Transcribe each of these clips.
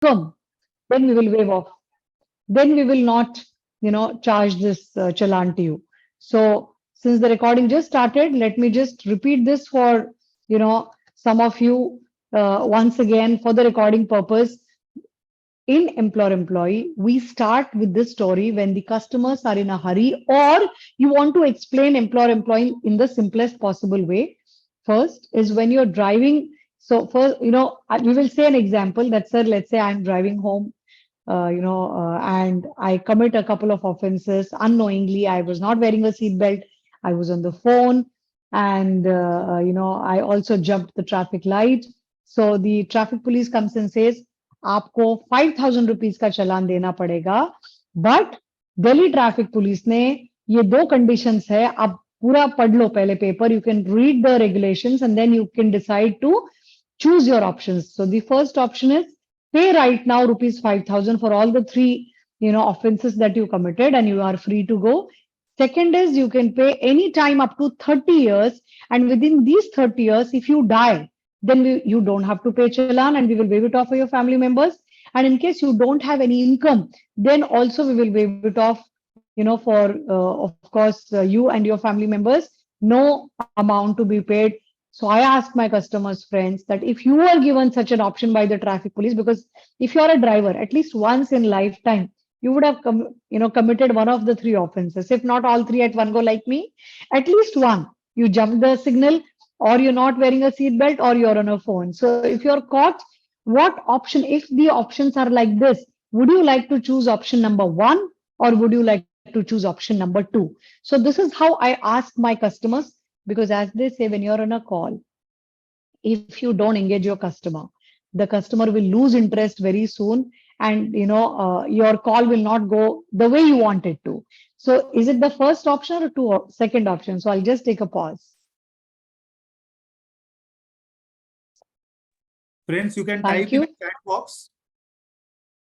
income, then we will waive off. Then we will not, charge this challan to you. So since the recording just started, let me just repeat this for, some of you once again for the recording purpose. In employer employee, we start with this story when the customers are in a hurry or you want to explain employer employee in the simplest possible way. First is when you're driving. So first, we will say an example that, sir, let's say I'm driving home, and I commit a couple of offenses unknowingly. I was not wearing a seatbelt. I was on the phone, and I also jumped the traffic light. So the traffic police comes and says, आपको 5,000 rupees का चालान देना पड़ेगा. But Delhi traffic police ने ये दो conditions है. आप पूरा पढ़ लो पहले paper. You can read the regulations and then you can decide to choose your options. So the first option is pay right now rupees 5,000 for all the three, offenses that you committed, and you are free to go. Second is you can pay any time up to 30 years, and within these 30 years, if you die, then you don't have to pay challan, and we will waive it off for your family members. And in case you don't have any income, then also we will waive it off, for of course you and your family members. No amount to be paid. So I ask my customers, friends, that if you are given such an option by the traffic police, because if you're a driver, at least once in lifetime, you would have committed one of the three offenses, if not all three at one go like me, at least one. You jump the signal, or you're not wearing a seatbelt, or you're on a phone. So if you're caught, what option, if the options are like this, would you like to choose option number one, or would you like to choose option number two? So this is how I ask my customers, because as they say, when you're on a call, if you don't engage your customer, the customer will lose interest very soon, and your call will not go the way you want it to. So is it the first option or second option? So I'll just take a pause. Friends, you can Thank type in you. the chat box.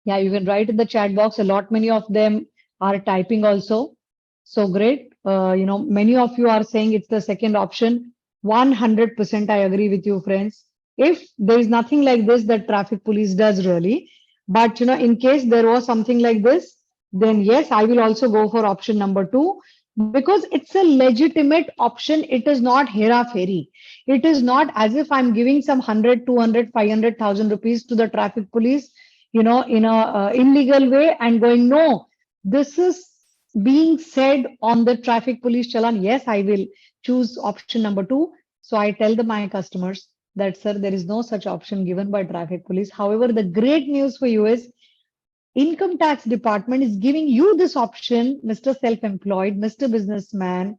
Yeah, you can write in the chat box. A lot, many of them are typing also. So great. Many of you are saying it's the second option. 100% I agree with you, friends. If there is nothing like this that traffic police does really, but in case there was something like this, then yes, I will also go for option number two, because it's a legitimate option. It is not hera fairy. It is not as if I'm giving some 100, 200, 500,000 rupees to the traffic police, in a illegal way and going, no, this is being said on the traffic police challan. Yes, I will choose option number two. So I tell my customers that, sir, there is no such option given by traffic police. However, the great news for you is income tax department is giving you this option, Mr. Self-employed, Mr. Businessman,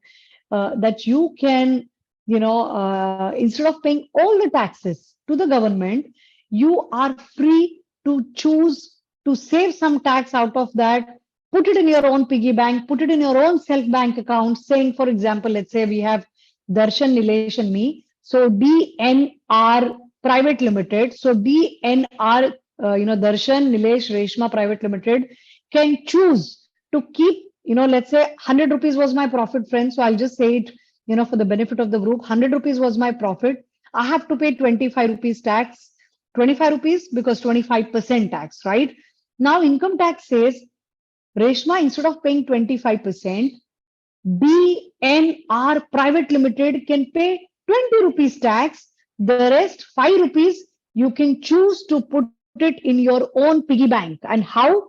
that you can, instead of paying all the taxes to the government, you are free to choose to save some tax out of that, put it in your own piggy bank, put it in your own self bank account, saying, for example, let's say we have Darshan, Nilesh, and me. So DNR Private Limited. So DNR, Darshan, Nilesh, Reshma Private Limited can choose to keep, let's say 100 rupees was my profit, friends. So I'll just say it, for the benefit of the group, 100 rupees was my profit. I have to pay 25 rupees tax, 25 rupees because 25% tax, right? Now income tax says, Reshma, instead of paying 25%, DNR Private Limited can pay 20 rupees tax. The rest 5 rupees you can choose to put it in your own piggy bank. And how?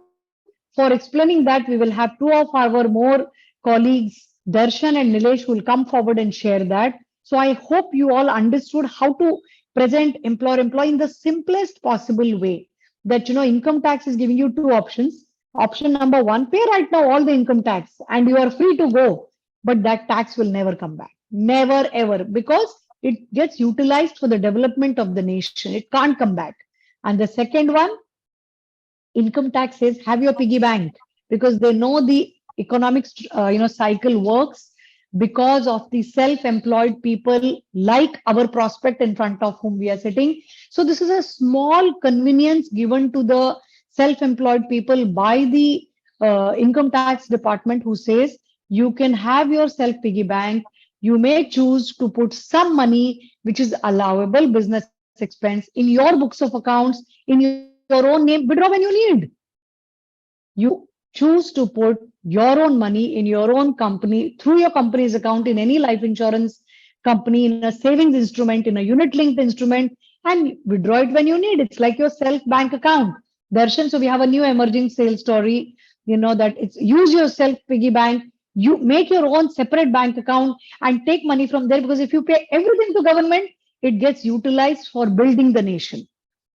For explaining that, we will have two of our more colleagues, Darshan and Nilesh, will come forward and share that. So I hope you all understood how to present employer-employee in the simplest possible way. That income tax is giving you two options. Option number one, pay right now all the income tax and you are free to go. But that tax will never come back. Never ever. Because it gets utilized for the development of the nation. It can't come back. And the second one, income tax says have your piggy bank, because they know the economic cycle works because of the self-employed people like our prospect in front of whom we are sitting. So this is a small convenience given to the self-employed people by the income tax department, who says you can have your self piggy bank. You may choose to put some money which is allowable business expense in your books of accounts, in your your own name, withdraw when you need. You choose to put your own money in your own company through your company's account in any life insurance company, in a savings instrument, in a unit linked instrument, and withdraw it when you need. It's like your self bank account. Darshan, so we have a new emerging sales story, that it's use your self piggy bank. You make your own separate bank account and take money from there, because if you pay everything to government, it gets utilized for building the nation.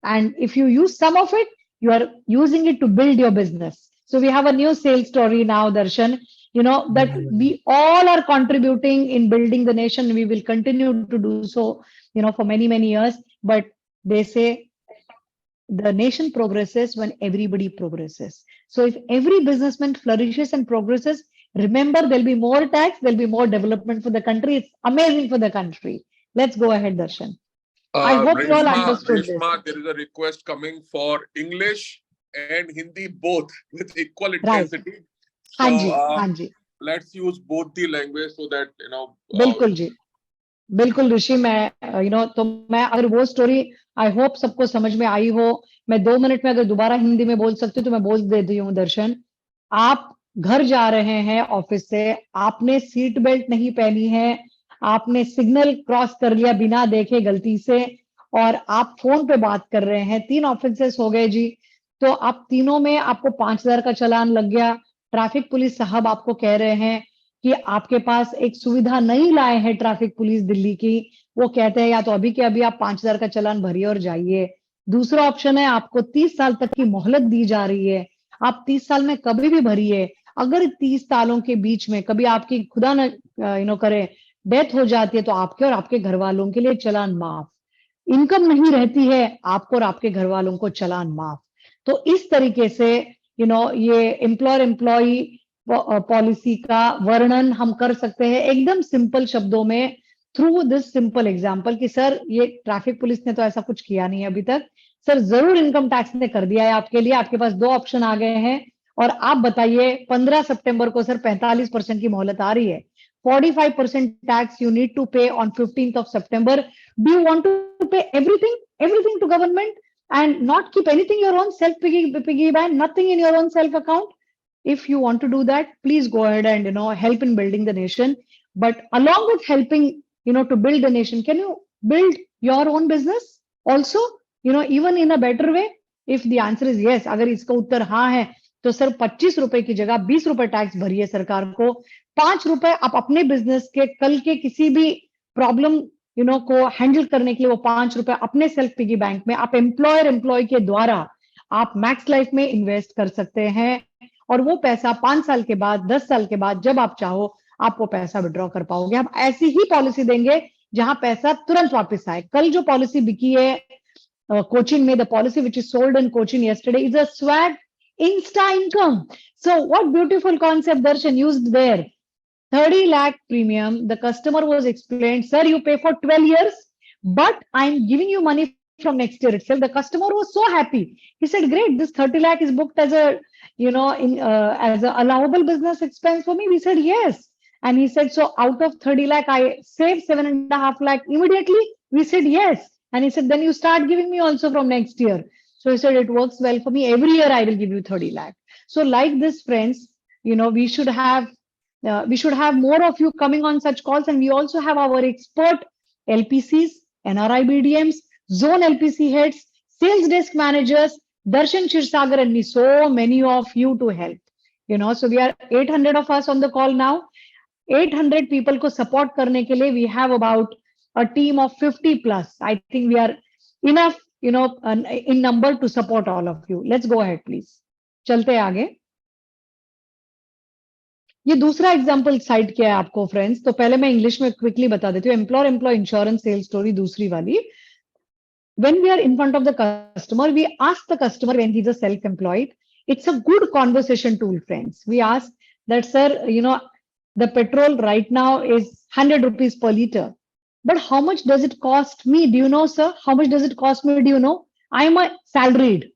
And if you use some of it, you are using it to build your business. So we have a new sales story now, Darshan, that we all are contributing in building the nation. We will continue to do so, for many, many years. But they say the nation progresses when everybody progresses. So if every businessman flourishes and progresses, remember, there'll be more tax, there'll be more development for the country. It's amazing for the country. Let's go ahead, Darshan. I hope you all understood this. Reshma, there is a request coming for English and Hindi both with equal intensity. Right. So Hanji. Let's use both the language so that बिल्कुल जी, बिल्कुल ऋषि, मैं तो मैं अगर वो story I hope सबको समझ में आई हो, मैं 2 मिनट में अगर दोबारा हिंदी में बोल सकती हूँ तो मैं बोल देती हूँ। दर्शन, आप घर जा रहे हैं ऑफिस से, आपने सीट बेल्ट नहीं पहनी है, आपने सिग्नल क्रॉस कर लिया बिना देखे गलती से, और आप फोन पे बात कर रहे हैं, 3 ऑफेंसेस हो गए जी। तो आप तीनों में आपको 5,000 का चालान लग गया। ट्रैफिक पुलिस साहब आपको कह रहे हैं कि आपके पास एक सुविधा नहीं लाए हैं ट्रैफिक पुलिस दिल्ली की, वो कहते हैं या तो अभी के अभी आप 5,000 का चालान भरिए और जाइए। दूसरा ऑप्शन है, आपको 30 साल तक की मोहलत दी जा रही है, आप 30 साल में कभी भी भरिए। अगर 30 सालों के बीच में कभी आपकी खुदा न करे डेथ हो जाती है तो आपके और आपके घर वालों के लिए चालान माफ। इनकम नहीं रहती है, आपको और आपके घर वालों को चालान माफ। तो इस तरीके से ये एम्प्लॉयर एम्प्लॉई पॉलिसी का वर्णन हम कर सकते हैं एकदम सिंपल शब्दों में, थ्रू दिस सिंपल एग्जांपल कि सर ये ट्रैफिक पुलिस ने तो ऐसा कुछ किया नहीं है अभी तक, सर जरूर इनकम टैक्स ने कर दिया है आपके लिए, आपके पास 2 ऑप्शन आ गए हैं, और आप बताइए 15 सितंबर को सर 45% की मोहलत आ रही है, 45% tax you need to pay on 15th of September. Do you want to pay everything to government and not keep anything your own self piggy bank, nothing in your own self account? If you want to do that, please go ahead and help in building the nation. But along with helping to build the nation, can you build your own business also, even in a better way? If the answer is yes, अगर इसका उत्तर हाँ है तो sir 25 रुपए की जगह 20 रुपए tax भरिए सरकार को, 5 रुपए आप अपने बिजनेस के कल के किसी भी प्रॉब्लम को हैंडल करने के लिए वो 5 रुपए अपने सेल्फ पिगी बैंक में आप एम्प्लॉयर एम्प्लॉय के द्वारा आप मैक्स लाइफ में इन्वेस्ट कर सकते हैं, और वो पैसा 5 साल के बाद 10 साल के बाद जब आप चाहो आप वो पैसा विड्रॉ कर पाओगे। हम ऐसी ही पॉलिसी देंगे जहां पैसा तुरंत वापस आए। कल जो पॉलिसी बिकी है कोचिन में, the policy which is sold in Cochin yesterday is a swag insta income. So what beautiful concept Darshan used there. 30 lakh premium, the customer was explained, sir you pay for 12 years but I'm giving you money from next year itself. The customer was so happy, he said great, this 30 lakh is booked as a as a allowable business expense for me. We said yes, and he said so out of 30 lakh I saved 7.5 lakh immediately. We said yes, and he said then you start giving me also from next year. So he said it works well for me, every year I will give you 30 lakh. So like this friends, we should have more of you coming on such calls, and we also have our expert LPCs, NRI BDMs, zone LPC heads, sales desk managers, Darshan Shirsagar, and me, so many of you to help. So we are 800 of us on the call now. 800 people ko support karne ke liye we have about a team of 50 plus. I think we are enough, in number to support all of you. Let's go ahead, please. चलते आगे। ये दूसरा example site किया है आपको friends, तो पहले मैं इंग्लिश में क्विकली बता देती हूँ। Employer employee insurance sales story दूसरी वाली। When we are in front of the customer, we ask the customer when he's a self-employed. It's a good conversation tool, friends. We ask that, sir, the petrol right now is 100 rupees per liter. But how much does it cost me? Do you know, sir? How much does it cost me? Do you know? I'm a salaried.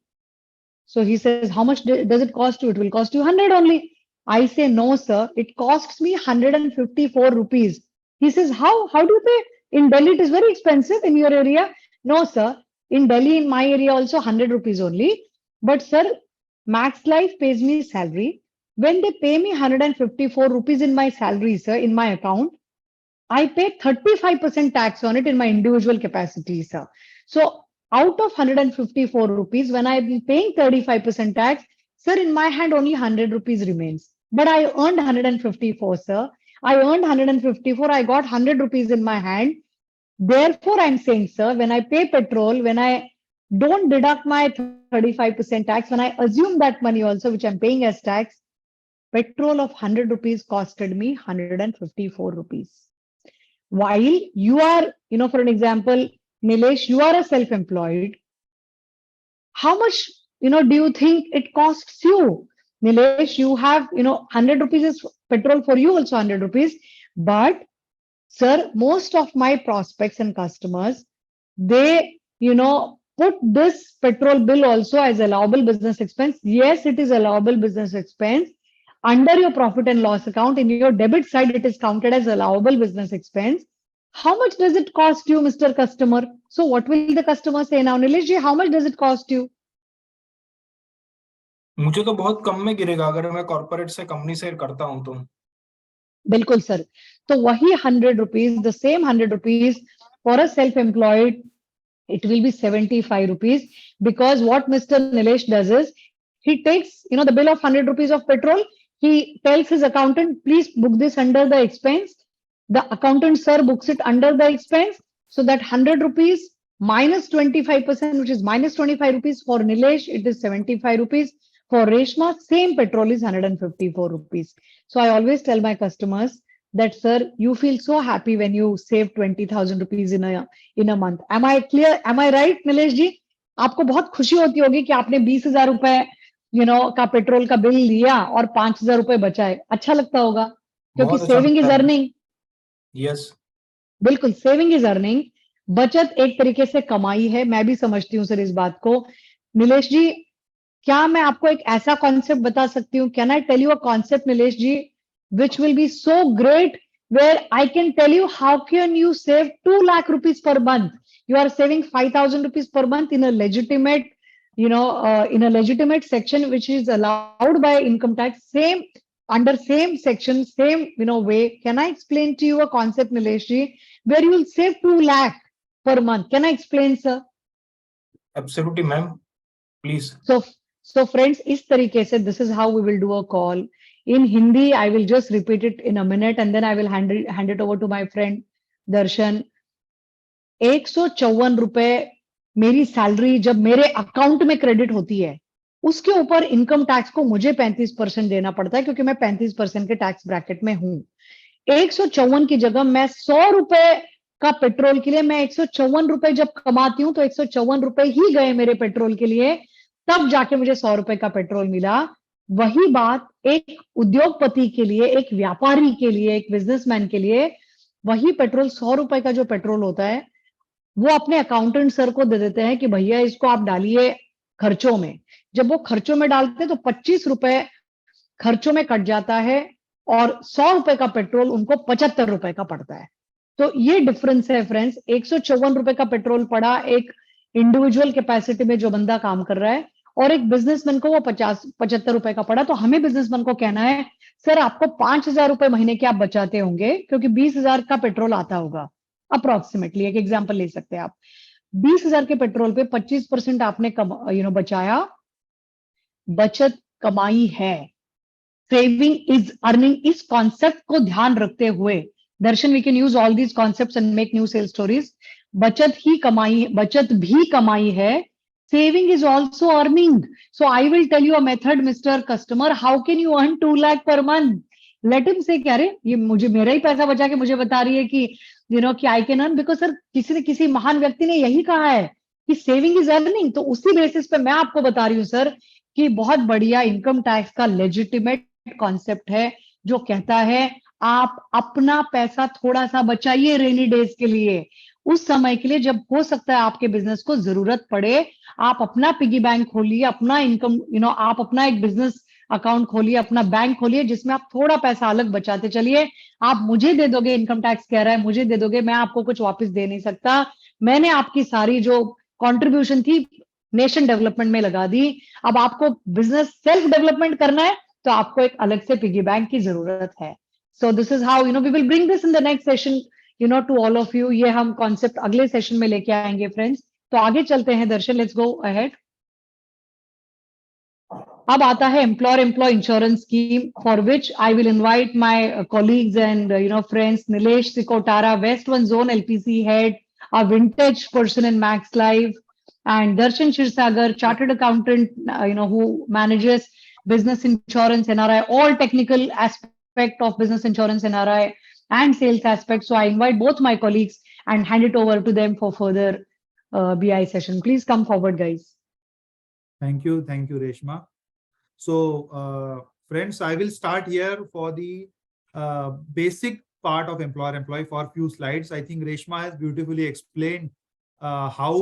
So he says, how much does it cost you? It will cost you 100 only. I say, no, sir, it costs me 154 rupees. He says, how do you pay? In Delhi, it is very expensive in your area. No, sir, In Delhi, in my area also 100 rupees only. But sir, Max Life pays me salary. When they pay me 154 rupees in my salary, sir, in my account, I pay 35% tax on it in my individual capacity, sir. So out of 154 rupees, when I'm paying 35% tax, sir, in my hand only 100 rupees remains. But I earned 154, sir. I earned 154. I got 100 rupees in my hand. Therefore, I'm saying, sir, when I pay petrol, when I don't deduct my 35% tax, when I assume that money also, which I'm paying as tax, petrol of 100 rupees costed me 154 rupees. While you are, for an example, Nilesh, you are a self-employed. How much, do you think it costs you? Nilesh, you have, 100 rupees is petrol for you also 100 rupees. But sir, most of my prospects and customers, they, put this petrol bill also as allowable business expense. Yes, it is allowable business expense. Under your profit and loss account, in your debit side, it is counted as allowable business expense. How much does it cost you, Mr. Customer? So what will the customer say now? Nilesh ji, how much does it cost you? मुझे तो बहुत कम में गिरेगा अगर मैं corporate से company से करता हूं तो। बिल्कुल सर, तो वही 100 rupees, the same 100 rupees for a self-employed, it will be 75 rupees, because what Mr. Nilesh does is he takes, the bill of 100 rupees of petrol. He tells his accountant, please book this under the expense. The accountant, sir, books it under the expense. So that 100 rupees minus 25%, which is minus 25 rupees for Nilesh, it is 75 rupees. For Reshma, same petrol is 154 rupees. So I always tell my customers that, sir, you feel so happy when you save 20,000 rupees in a month. Am I clear? Am I right, Nilesh ji? आपको बहुत खुशी होती होगी कि आपने 20,000 रुपए का petrol का बिल लिया और 5,000 रुपए बचाए. अच्छा लगता होगा क्योंकि सेविंग इज अर्निंग. यस, बिल्कुल, सेविंग इज अर्निंग. बचत एक तरीके से कमाई है. मैं भी समझती हूँ सर इस बात को. नीलेश जी, क्या मैं आपको एक ऐसा कॉन्सेप्ट बता सकती हूँ? Can I tell you a concept, Nilesh ji, which will be so great, where I can tell you how can you save 2 lakh rupees per month. You are saving 5,000 rupees per month in a legitimate, in a legitimate section, which is allowed by income tax, same under same section, same, way. Can I explain to you a concept, Nilesh ji, where you will save 2 lakh per month? Can I explain, sir? Absolutely ma'am, please. So friends, इस तरीके से this is how we will do a call. In Hindi, I will just repeat it in a minute and then I will hand it over to my friend Darshan. 154 रुपए मेरी salary जब मेरे account में credit होती है, उसके ऊपर income tax को मुझे 35% देना पड़ता है क्योंकि मैं 35% के टैक्स ब्रैकेट में हूं. 154 की जगह मैं 100 रुपए का पेट्रोल के लिए, मैं 154 रुपए जब कमाती हूं तो 154 रुपए ही गए मेरे पेट्रोल के लिए, तब जाके मुझे 100 रुपए का पेट्रोल मिला. वही बात एक उद्योगपति के लिए, एक व्यापारी के लिए, एक बिजनेसमैन के लिए, वही पेट्रोल 100 रुपए का जो पेट्रोल होता है, वो अपने अकाउंटेंट सर को दे देते हैं कि भैया इसको आप डालिए खर्चों में. जब वो खर्चों में डालते हैं तो 25 रुपए खर्चों में कट जाता है और 100 रुपए का पेट्रोल उनको 75 रुपए का पड़ता है. तो ये डिफरेंस है फ्रेंड्स. 154 रुपए का पेट्रोल पड़ा एक इंडिविजुअल कैपेसिटी में जो बंदा काम कर रहा है, और एक बिजनेसमैन को वो 75 रुपए का पड़ा. तो हमें बिजनेसमैन को कहना है, सर आपको 5,000 रुपए महीने के आप बचाते होंगे क्योंकि 20,000 का पेट्रोल आता होगा अप्रोक्सीमेटली. एक एग्जांपल ले सकते हैं आप. 20,000 के पेट्रोल पे 25% आपने बचाया. बचत कमाई है. Saving is earning. इस कॉन्सेप्ट को ध्यान रखते हुए Darshan, we can use all these concepts and make new sale stories. बचत भी कमाई है. Saving is also earning. So I will tell you a method, Mr. Customer. How can you earn 2 lakh per month? Let him say, क्या रे, ये मुझे मेरा ही पैसा बचा के मुझे बता रही है कि कि I can earn, because sir किसी महान व्यक्ति ने यही कहा है कि सेविंग इज अर्निंग. तो उसी बेसिस पे मैं आपको बता रही हूँ सर कि बहुत बढ़िया इनकम टैक्स का लेजिटिमेट कॉन्सेप्ट है जो कहता है आप अपना पैसा थोड़ा सा बचाइए रेनी डेज के लिए, उस समय के लिए जब हो सकता है आपके बिजनेस को जरूरत पड़े. आप अपना पिगी बैंक खोलिए, अपना इनकम आप अपना एक बिजनेस अकाउंट खोलिए, अपना बैंक खोलिए जिसमें आप थोड़ा पैसा अलग बचाते चलिए. आप मुझे दे दोगे, इनकम टैक्स कह रहा है मुझे दे दोगे, मैं आपको कुछ वापस दे नहीं सकता. मैंने आपकी सारी जो कंट्रीब्यूशन थी नेशन डेवलपमेंट में लगा दी। अब आपको बिजनेस सेल्फ डेवलपमेंट करना है तो आपको एक अलग से पिगी बैंक की जरूरत है। So this is how we will bring this in the next session to all of you. ये हम कॉन्सेप्ट अगले सेशन में लेके आएंगे फ्रेंड्स। तो आगे चलते हैं दर्शन, लेट्स गो अहेड। अब आता है employer employee insurance scheme, for which I will invite my colleagues and friends, Nilesh Sikotara, West 1 Zone LPC head, a vintage person in Max Life, and Darshan Shirsagar, chartered accountant, who manages business insurance NRI, all technical aspect of business insurance NRI and sales aspect. So I invite both my colleagues and hand it over to them for further BI session. Please come forward, guys. Thank you, Reshma. So, friends, I will start here for the basic part of employer-employee for a few slides. I think Reshma has beautifully explained how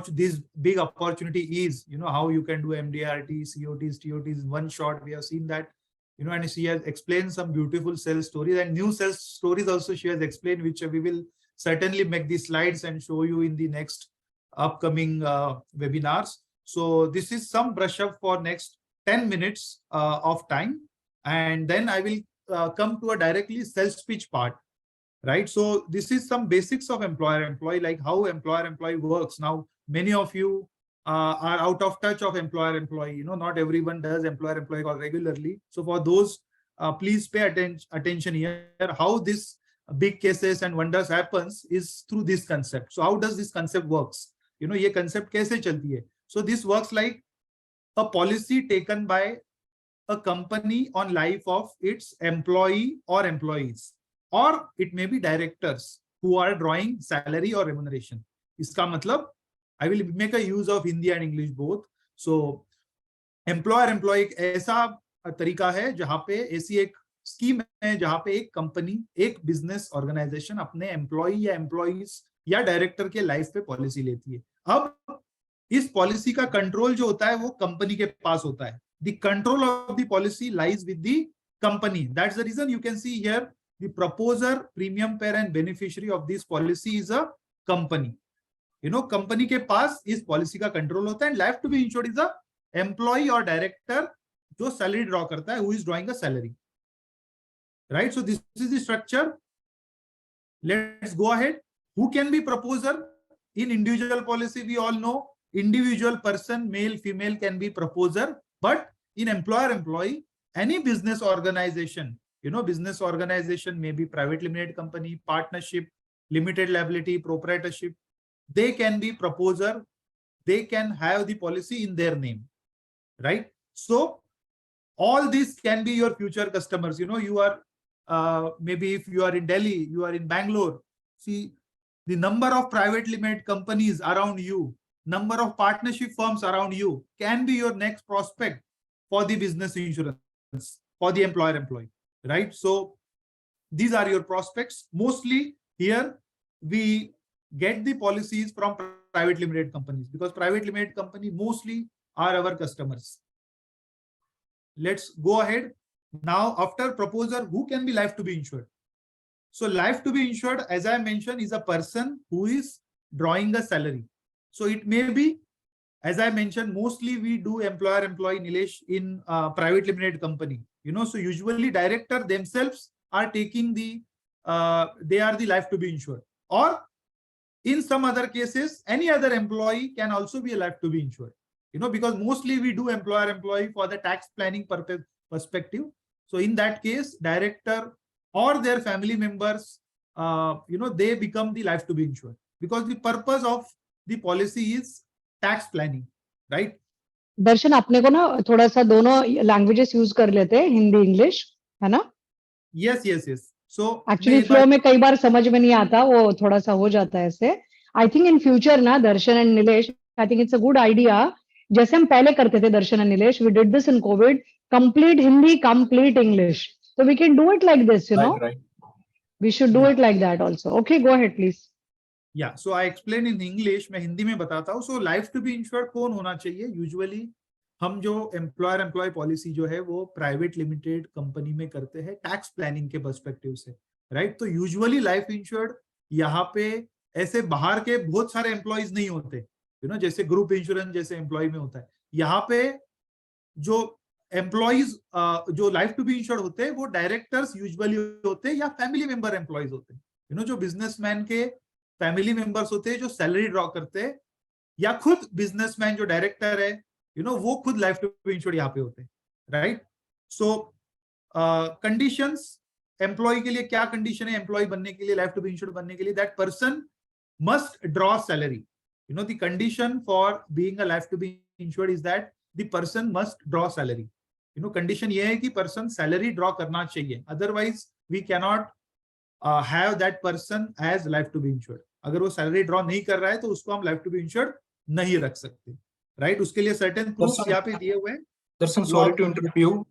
this big opportunity is, how you can do MDRT, COTs, TOTs in one shot. We have seen that, and she has explained some beautiful sales stories and new sales stories also she has explained, which we will certainly make the slides and show you in the next upcoming webinars. So this is some brush up for next 10 minutes of time, and then I will come to a directly sales pitch part, right? So this is some basics of employer-employee, like how employer-employee works. Now, many of you are out of touch of employer-employee. Not everyone does employer-employee call regularly. So for those, please pay attention here. How this big cases and wonders happens is through this concept. So how does this concept works? ये concept कैसे चलती है? So this works like a policy taken by a company on life of its employee or employees, or it may be directors who are drawing salary or remuneration. इसका मतलब, I will make a use of Hindi and English both. So employer-employee एक ऐसा तरीका है जहां पे ऐसी एक स्कीम है जहां पे एक कंपनी, एक बिजनेस ऑर्गेनाइजेशन अपने एम्प्लॉई या एम्प्लॉइज या डायरेक्टर के लाइफ पे पॉलिसी लेती है। अब इस पॉलिसी का कंट्रोल जो होता है वो कंपनी के पास होता है। The control of the policy lies with the company. That's the reason you can see here the proposer, premium payer and beneficiary of this policy is a company. Company के पास इस पॉलिसी का control होता है। Life to be insured is a employee और director जो salary draw करता है, who is drawing a salary, right? So this is the structure. Let's go ahead. Who can be proposer? In individual policy we all know individual person, male, female can be proposer, but in employer-employee, any business organization, business organization may be private limited company, partnership, limited liability, proprietorship, they can be proposer, they can have the policy in their name, right? So all these can be your future customers. You are maybe if you are in Delhi, you are in Bangalore, see the number of private limited companies around you, number of partnership firms around you can be your next prospect for the business insurance, for the employer-employee, right? So these are your prospects. Mostly here we get the policies from private limited companies, because private limited company mostly are our customers. Let's go ahead. Now, after proposer, who can be life to be insured? So life to be insured, as I mentioned, is a person who is drawing a salary. So it may be, as I mentioned, mostly we do employer-employee, Nilesh, in private limited company. So usually director themselves are taking they are the life to be insured. Or in some other cases, any other employee can also be a life to be insured. Because mostly we do employer-employee for the tax planning perspective. So in that case, director or their family members, they become the life to be insured, because the purpose of the policy is tax planning, right? दर्शन, अपने को ना थोड़ा सा दोनों languages use कर लेते हैं, Hindi English, है ना? Yes. So एक्चुअली फ्लो में कई बार समझ में नहीं आता, वो थोड़ा सा हो जाता है ऐसे। आई थिंक इन फ्यूचर ना Darshan and Nilesh, I think it's a good idea, जैसे हम पहले करते थे Darshan and Nilesh, we did this in COVID, complete Hindi, complete English, so we can do it like this, right. We should do it like that also. Okay, go ahead please. Yeah, so I explain in English, मैं हिंदी में बताता हूँ। So life to be insured कौन होना चाहिए? Usually हम जो employer-employee policy जो है वो प्राइवेट लिमिटेड कंपनी में करते हैं टैक्स प्लानिंग के पर्सपेक्टिव से, राइट? तो यूजुअली लाइफ इंश्योर्ड यहाँ पे ऐसे बाहर के बहुत सारे एम्प्लॉइज नहीं होते, जैसे ग्रुप इंश्योरेंस जैसे एम्प्लॉय में होता है, यहाँ पे जो एम्प्लॉयज जो लाइफ टू बी इंश्योर्ड होते हैं वो डायरेक्टर्स यूजुअली होते हैं या फैमिली मेंबर एम्प्लॉयज होते हैं, जो बिजनेसमैन के फैमिली मेंबर्स होते हैं जो सैलरी ड्रॉ करते हैं, या खुद बिजनेसमैन जो डायरेक्टर है वो खुद लाइफ टू बी इंश्योर्ड यहाँ पे होते हैं, राइट। सो कंडीशंस एम्प्लॉय के लिए क्या कंडीशन है एम्प्लॉय बनने के लिए, लाइफ टू बी इंश्योर्ड बनने के लिए, that person must draw salary. The condition for being a life to be insured is that the person must draw salary. Condition ये है कि पर्सन सैलरी ड्रॉ करना चाहिए, otherwise we cannot have that person as life to be insured. अगर वो salary draw नहीं कर रहा है तो उसको हम लाइफ टू बी इंश्योर्ड नहीं रख सकते, राइट। उसके लिए सर्टेन प्रूफ्स यहाँ पे दिए हुए हैं। दर्शन, सॉरी टू इंटरप्ट यू,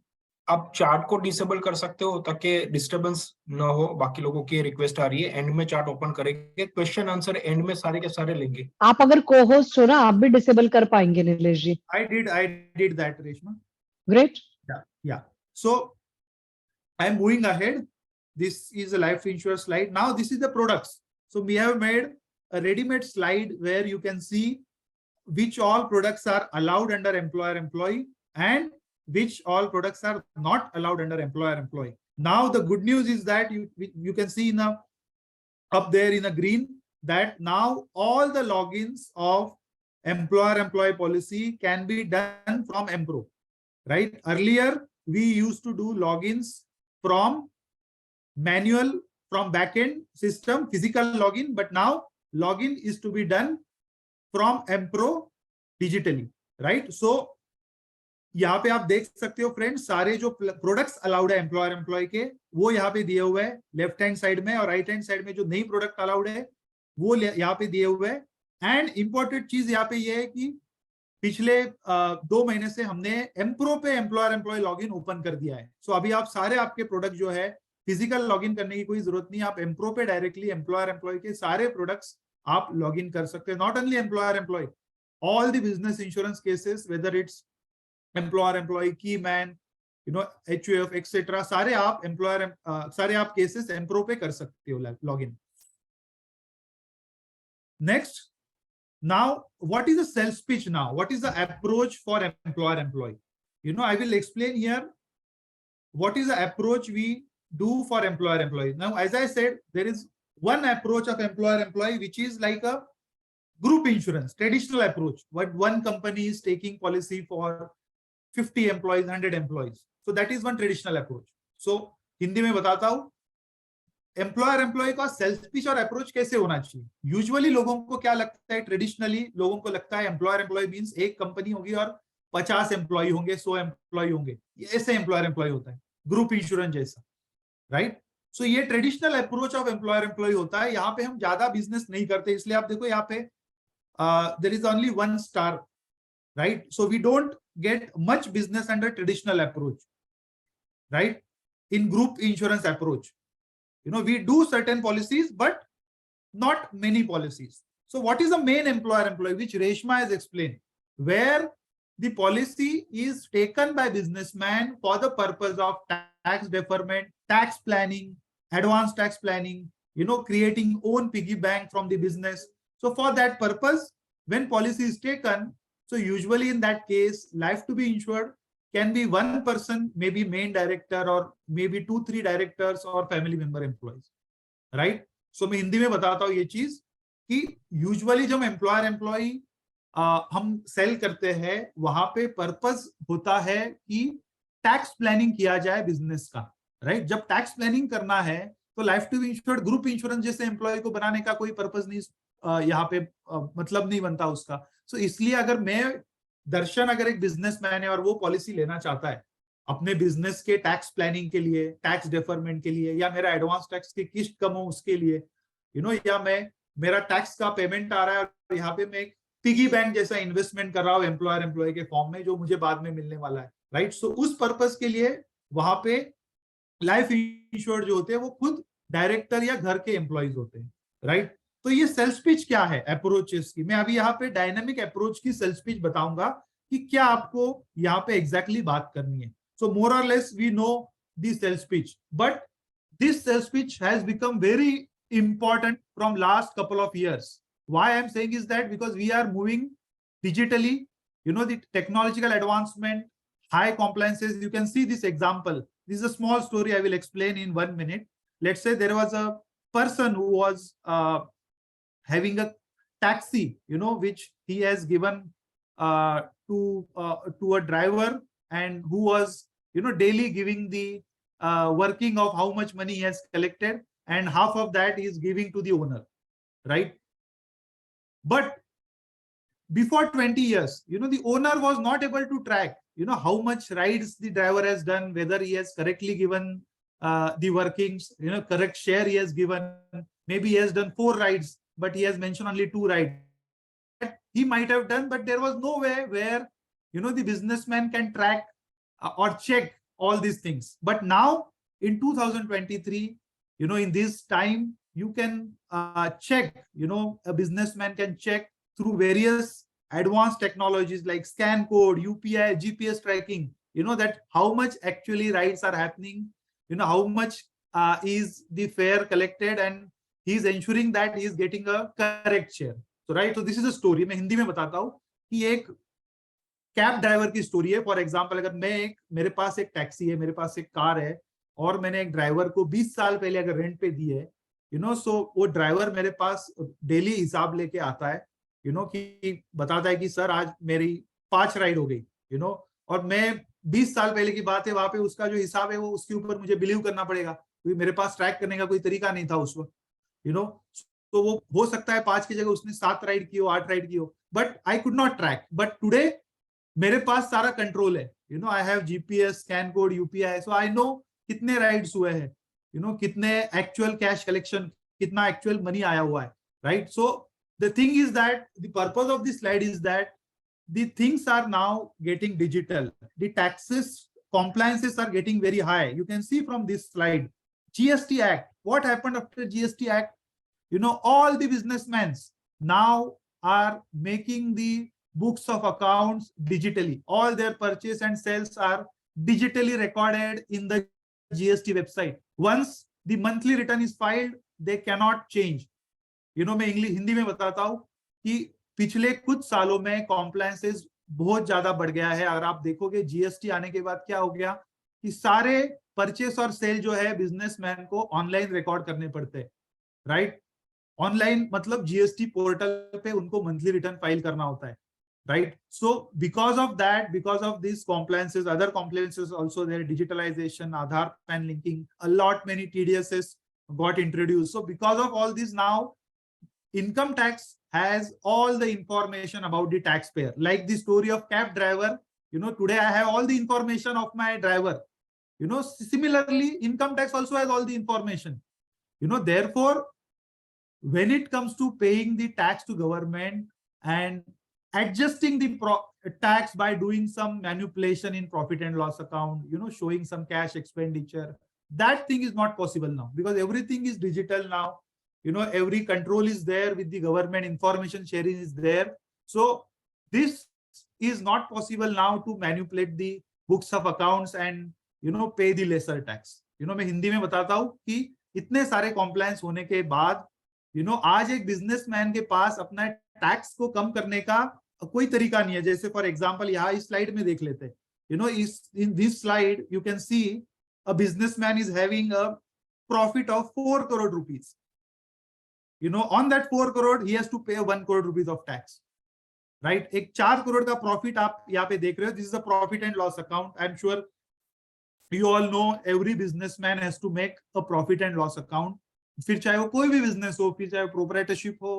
आप चार्ट को डिसेबल कर सकते हो ताकि डिस्टरबेंस ना हो। बाकी लोगों की रिक्वेस्ट आ रही है, एंड में चार्ट ओपन करेंगे, क्वेश्चन आंसर एंड में सारे के सारे लेंगे। आप अगर को-होस्ट हो ना, आप भी डिसेबल कर पाएंगे नीलेश जी। I did that, Reshma. Great. Yeah. So I'm moving ahead. This is a life insurance slide. Now this is the products. So we have made a ready-made slide where you can see which all products are allowed under employer-employee and which all products are not allowed under employer-employee. Now the good news is that you can see up there in the green that now all the logins of employer-employee policy can be done from Empro, right? Earlier we used to do logins from manual, from backend system, physical login, but now login is to be done from Empro digitally, right? So यहाँ पे आप देख सकते हो friends, सारे जो products allowed है employer employ के वो यहाँ पे दिए हुए हैं लेफ्ट हैंड साइड में, और राइट हैंड साइड में जो नई प्रोडक्ट अलाउड है वो यहाँ पे दिए हुए हैं। एंड इंपॉर्टेंट चीज यहाँ पे ये है कि पिछले 2 महीने से हमने एम्प्रो पे एम्प्लॉयर एम्प्लॉय लॉगिन ओपन कर दिया है। सो अभी आप सारे आपके प्रोडक्ट जो है फिजिकल लॉगिन करने की कोई जरूरत नहीं, आप एम्प्रो पे डायरेक्टली एम्प्लॉयर एम्प्लॉय के सारे प्रोडक्ट्स आप लॉगिन कर सकते हैं। Not only employer employee, all the business insurance cases, whether it's employer employee, key man, HUF etcetera, सारे आप सारे आप केसेस एम्प्रो पे कर सकते हो login. Next, now what is the sales pitch? Now what is the approach for employer employee? I will explain here what is the approach we do for employer employee. Now as I said, there is one approach of employer employee which is like a group insurance, traditional approach, what one company is taking policy for 50 employees, 100 employees. So that is one traditional approach. So Hindi में बताता हूं employer employee का sales pitch और approach कैसे होना चाहिए। Usually लोगों को क्या लगता है, ट्रेडिशनली लोगों को लगता है एम्प्लॉयर एम्प्लॉय मींस एक कंपनी होगी और 50 एम्प्लॉय होंगे, 100 एम्प्लॉय होंगे, ऐसे एम्प्लॉयर एम्प्लॉय होता है, ग्रुप इंश्योरेंस जैसा, राइट। सो ये traditional approach of employer employee होता है। यहाँ पे हम ज्यादा बिजनेस नहीं करते, इसलिए आप देखो यहाँ पे there is only 1 star, right. So we don't get much business under traditional approach, right. In group insurance approach we do certain policies but not many policies. So what is the main employer employee, which Reshma has explained, where the policy is taken by businessman for the purpose of tax deferment, tax planning, advanced tax planning, creating own piggy bank from the business. So for that purpose, when policy is taken, so usually in that case life to be insured can be one person, maybe main director or maybe 2-3 directors or family member employees, right? So मैं हिंदी में बताता हूँ ये चीज कि usually जब employer employ हम cell करते हैं वहां पे पर्पस होता है कि टैक्स प्लानिंग किया जाए बिजनेस का, राइट। जब टैक्स प्लानिंग करना है तो life to be insured group insurance जैसे एम्प्लॉय को बनाने का कोई पर्पस नहीं, यहाँ पे मतलब नहीं बनता उसका। सो इसलिए अगर मैं दर्शन अगर एक बिजनेसमैन है और वो पॉलिसी लेना चाहता है अपने बिजनेस के टैक्स प्लानिंग के लिए, टैक्स डेफरमेंट के लिए, या मेरा एडवांस टैक्स की किस्त कम हो उसके लिए, या मेरा टैक्स का पेमेंट आ रहा है और यहाँ पे मैं एक पिगी बैंक जैसा इन्वेस्टमेंट कर रहा हूँ एम्प्लॉयर एम्प्लॉय के फॉर्म में जो मुझे बाद में मिलने वाला है, राइट। सो उस पर्पस के लिए वहां पे लाइफ इंश्योर्ड जो होते हैं वो खुद डायरेक्टर या घर के एम्प्लॉयज होते हैं, राइट। तो ये सेल्स पिच क्या है अप्रोचेस की, मैं अभी यहाँ पे डायनामिक अप्रोच की सेल्स पिच बताऊंगा कि क्या आपको यहाँ पे एग्जैक्टली बात करनी है। सो मोर और less we know the sales pitch, but this sales pitch has become very important from last couple of years. Why I'm saying is that because we are moving digitally. You know, the technological advancement, high compliances. You can see this example. This is a small story I will explain in 1 minute. Let's say there was a person who was having a taxi, you know, which he has given to a driver, and who was, you know, daily giving the working of how much money he has collected, and half of that he is giving to the owner, right? But before 20 years, you know, the owner was not able to track, you know, how much rides the driver has done, whether he has correctly given the workings, you know, correct share he has given. Maybe he has done 4 rides, but he has mentioned only 2 rides. He might have done, but there was no way where, you know, the businessman can track or check all these things. But now in 2023, you know, in this time, you can check, you know, a businessman can check through various advanced technologies like scan code, UPI, GPS tracking, you know, that how much actually rides are happening, you know, how much is the fare collected, and he is ensuring that he is getting a correct share. So right, so this is a story. मैं हिंदी में बताता हूँ कि एक cab driver की story है. For example, अगर मेरे पास एक टैक्सी है, मेरे पास एक कार है, और मैंने एक ड्राइवर को 20 साल पहले अगर रेंट पे दी है, यू नो, सो वो ड्राइवर मेरे पास डेली हिसाब लेके आता है, यू नो, कि बताता है कि सर आज मेरी 5 राइड हो गई, यू नो, और मैं 20 साल पहले की बात है, वहां पे उसका जो हिसाब है वो उसके ऊपर मुझे बिलीव करना पड़ेगा, क्योंकि मेरे पास ट्रैक करने का कोई तरीका नहीं था उस वक्त, यू नो. तो वो हो सकता है 5 की जगह उसने 7 राइड की हो, 8 राइड की हो, but I could not track. But today मेरे पास सारा कंट्रोल है, you know, I have GPS, scan code, UPI, so I know कितने राइड्स हुए हैं, यू नो, कितने एक्चुअल कैश कलेक्शन, कितना एक्चुअल मनी आया हुआ है, right. So the thing is that the purpose of this slide is that the things are now getting digital. The taxes compliances are getting very high. You can see from this slide, GST Act. What happened after GST Act? You know, all the businessmen now are making the books of accounts digitally. All their purchase and sales are digitally recorded in the GST website. Once the monthly return is filed, they cannot change. You know, मैं हिंदी में बताता हूँ कि पिछले कुछ सालों में compliances बहुत ज्यादा बढ़ गया है. अगर आप देखोगे जीएसटी आने के बाद क्या हो गया कि सारे परचेस और सेल जो है बिजनेसमैन को ऑनलाइन रिकॉर्ड करने पड़ते हैं, राइट. ऑनलाइन मतलब जीएसटी पोर्टल पे उनको मंथली रिटर्न फाइल करना होता है, right. So because of that, because of this compliances, other compliances also there, digitalisation, Aadhaar PAN linking, a lot many TDSs got introduced. So because of all this, now income tax has all the information about the taxpayer. Like the story of cab driver, you know, today I have all the information of my driver. You know, similarly, income tax also has all the information. You know, therefore, when it comes to paying the tax to government and adjusting the tax by doing some manipulation in profit and loss account, you know, showing some cash expenditure, that thing is not possible now because everything is digital now. You know, every control is there with the government, information sharing is there. So this is not possible now to manipulate the books of accounts and, you know, pay the lesser tax. You know, मैं हिंदी में बताता हूँ कि इतने सारे compliance होने के बाद, you know, आज एक businessman के पास अपना tax को कम करने का कोई तरीका नहीं है. जैसे for example यहाँ इस slide में देख लेते हैं. You know, in this slide you can see a businessman is having a profit of 4 crore rupees. You know, on that 4 crore, he has to pay 1 crore rupees of tax, right? एक 4 crore का profit आप यहाँ पे देख रहे हो. This is a profit and loss account. I'm sure you all know every businessman has to make a profit and loss account. फिर चाहे वो कोई भी business हो, फिर चाहे proprietorship हो,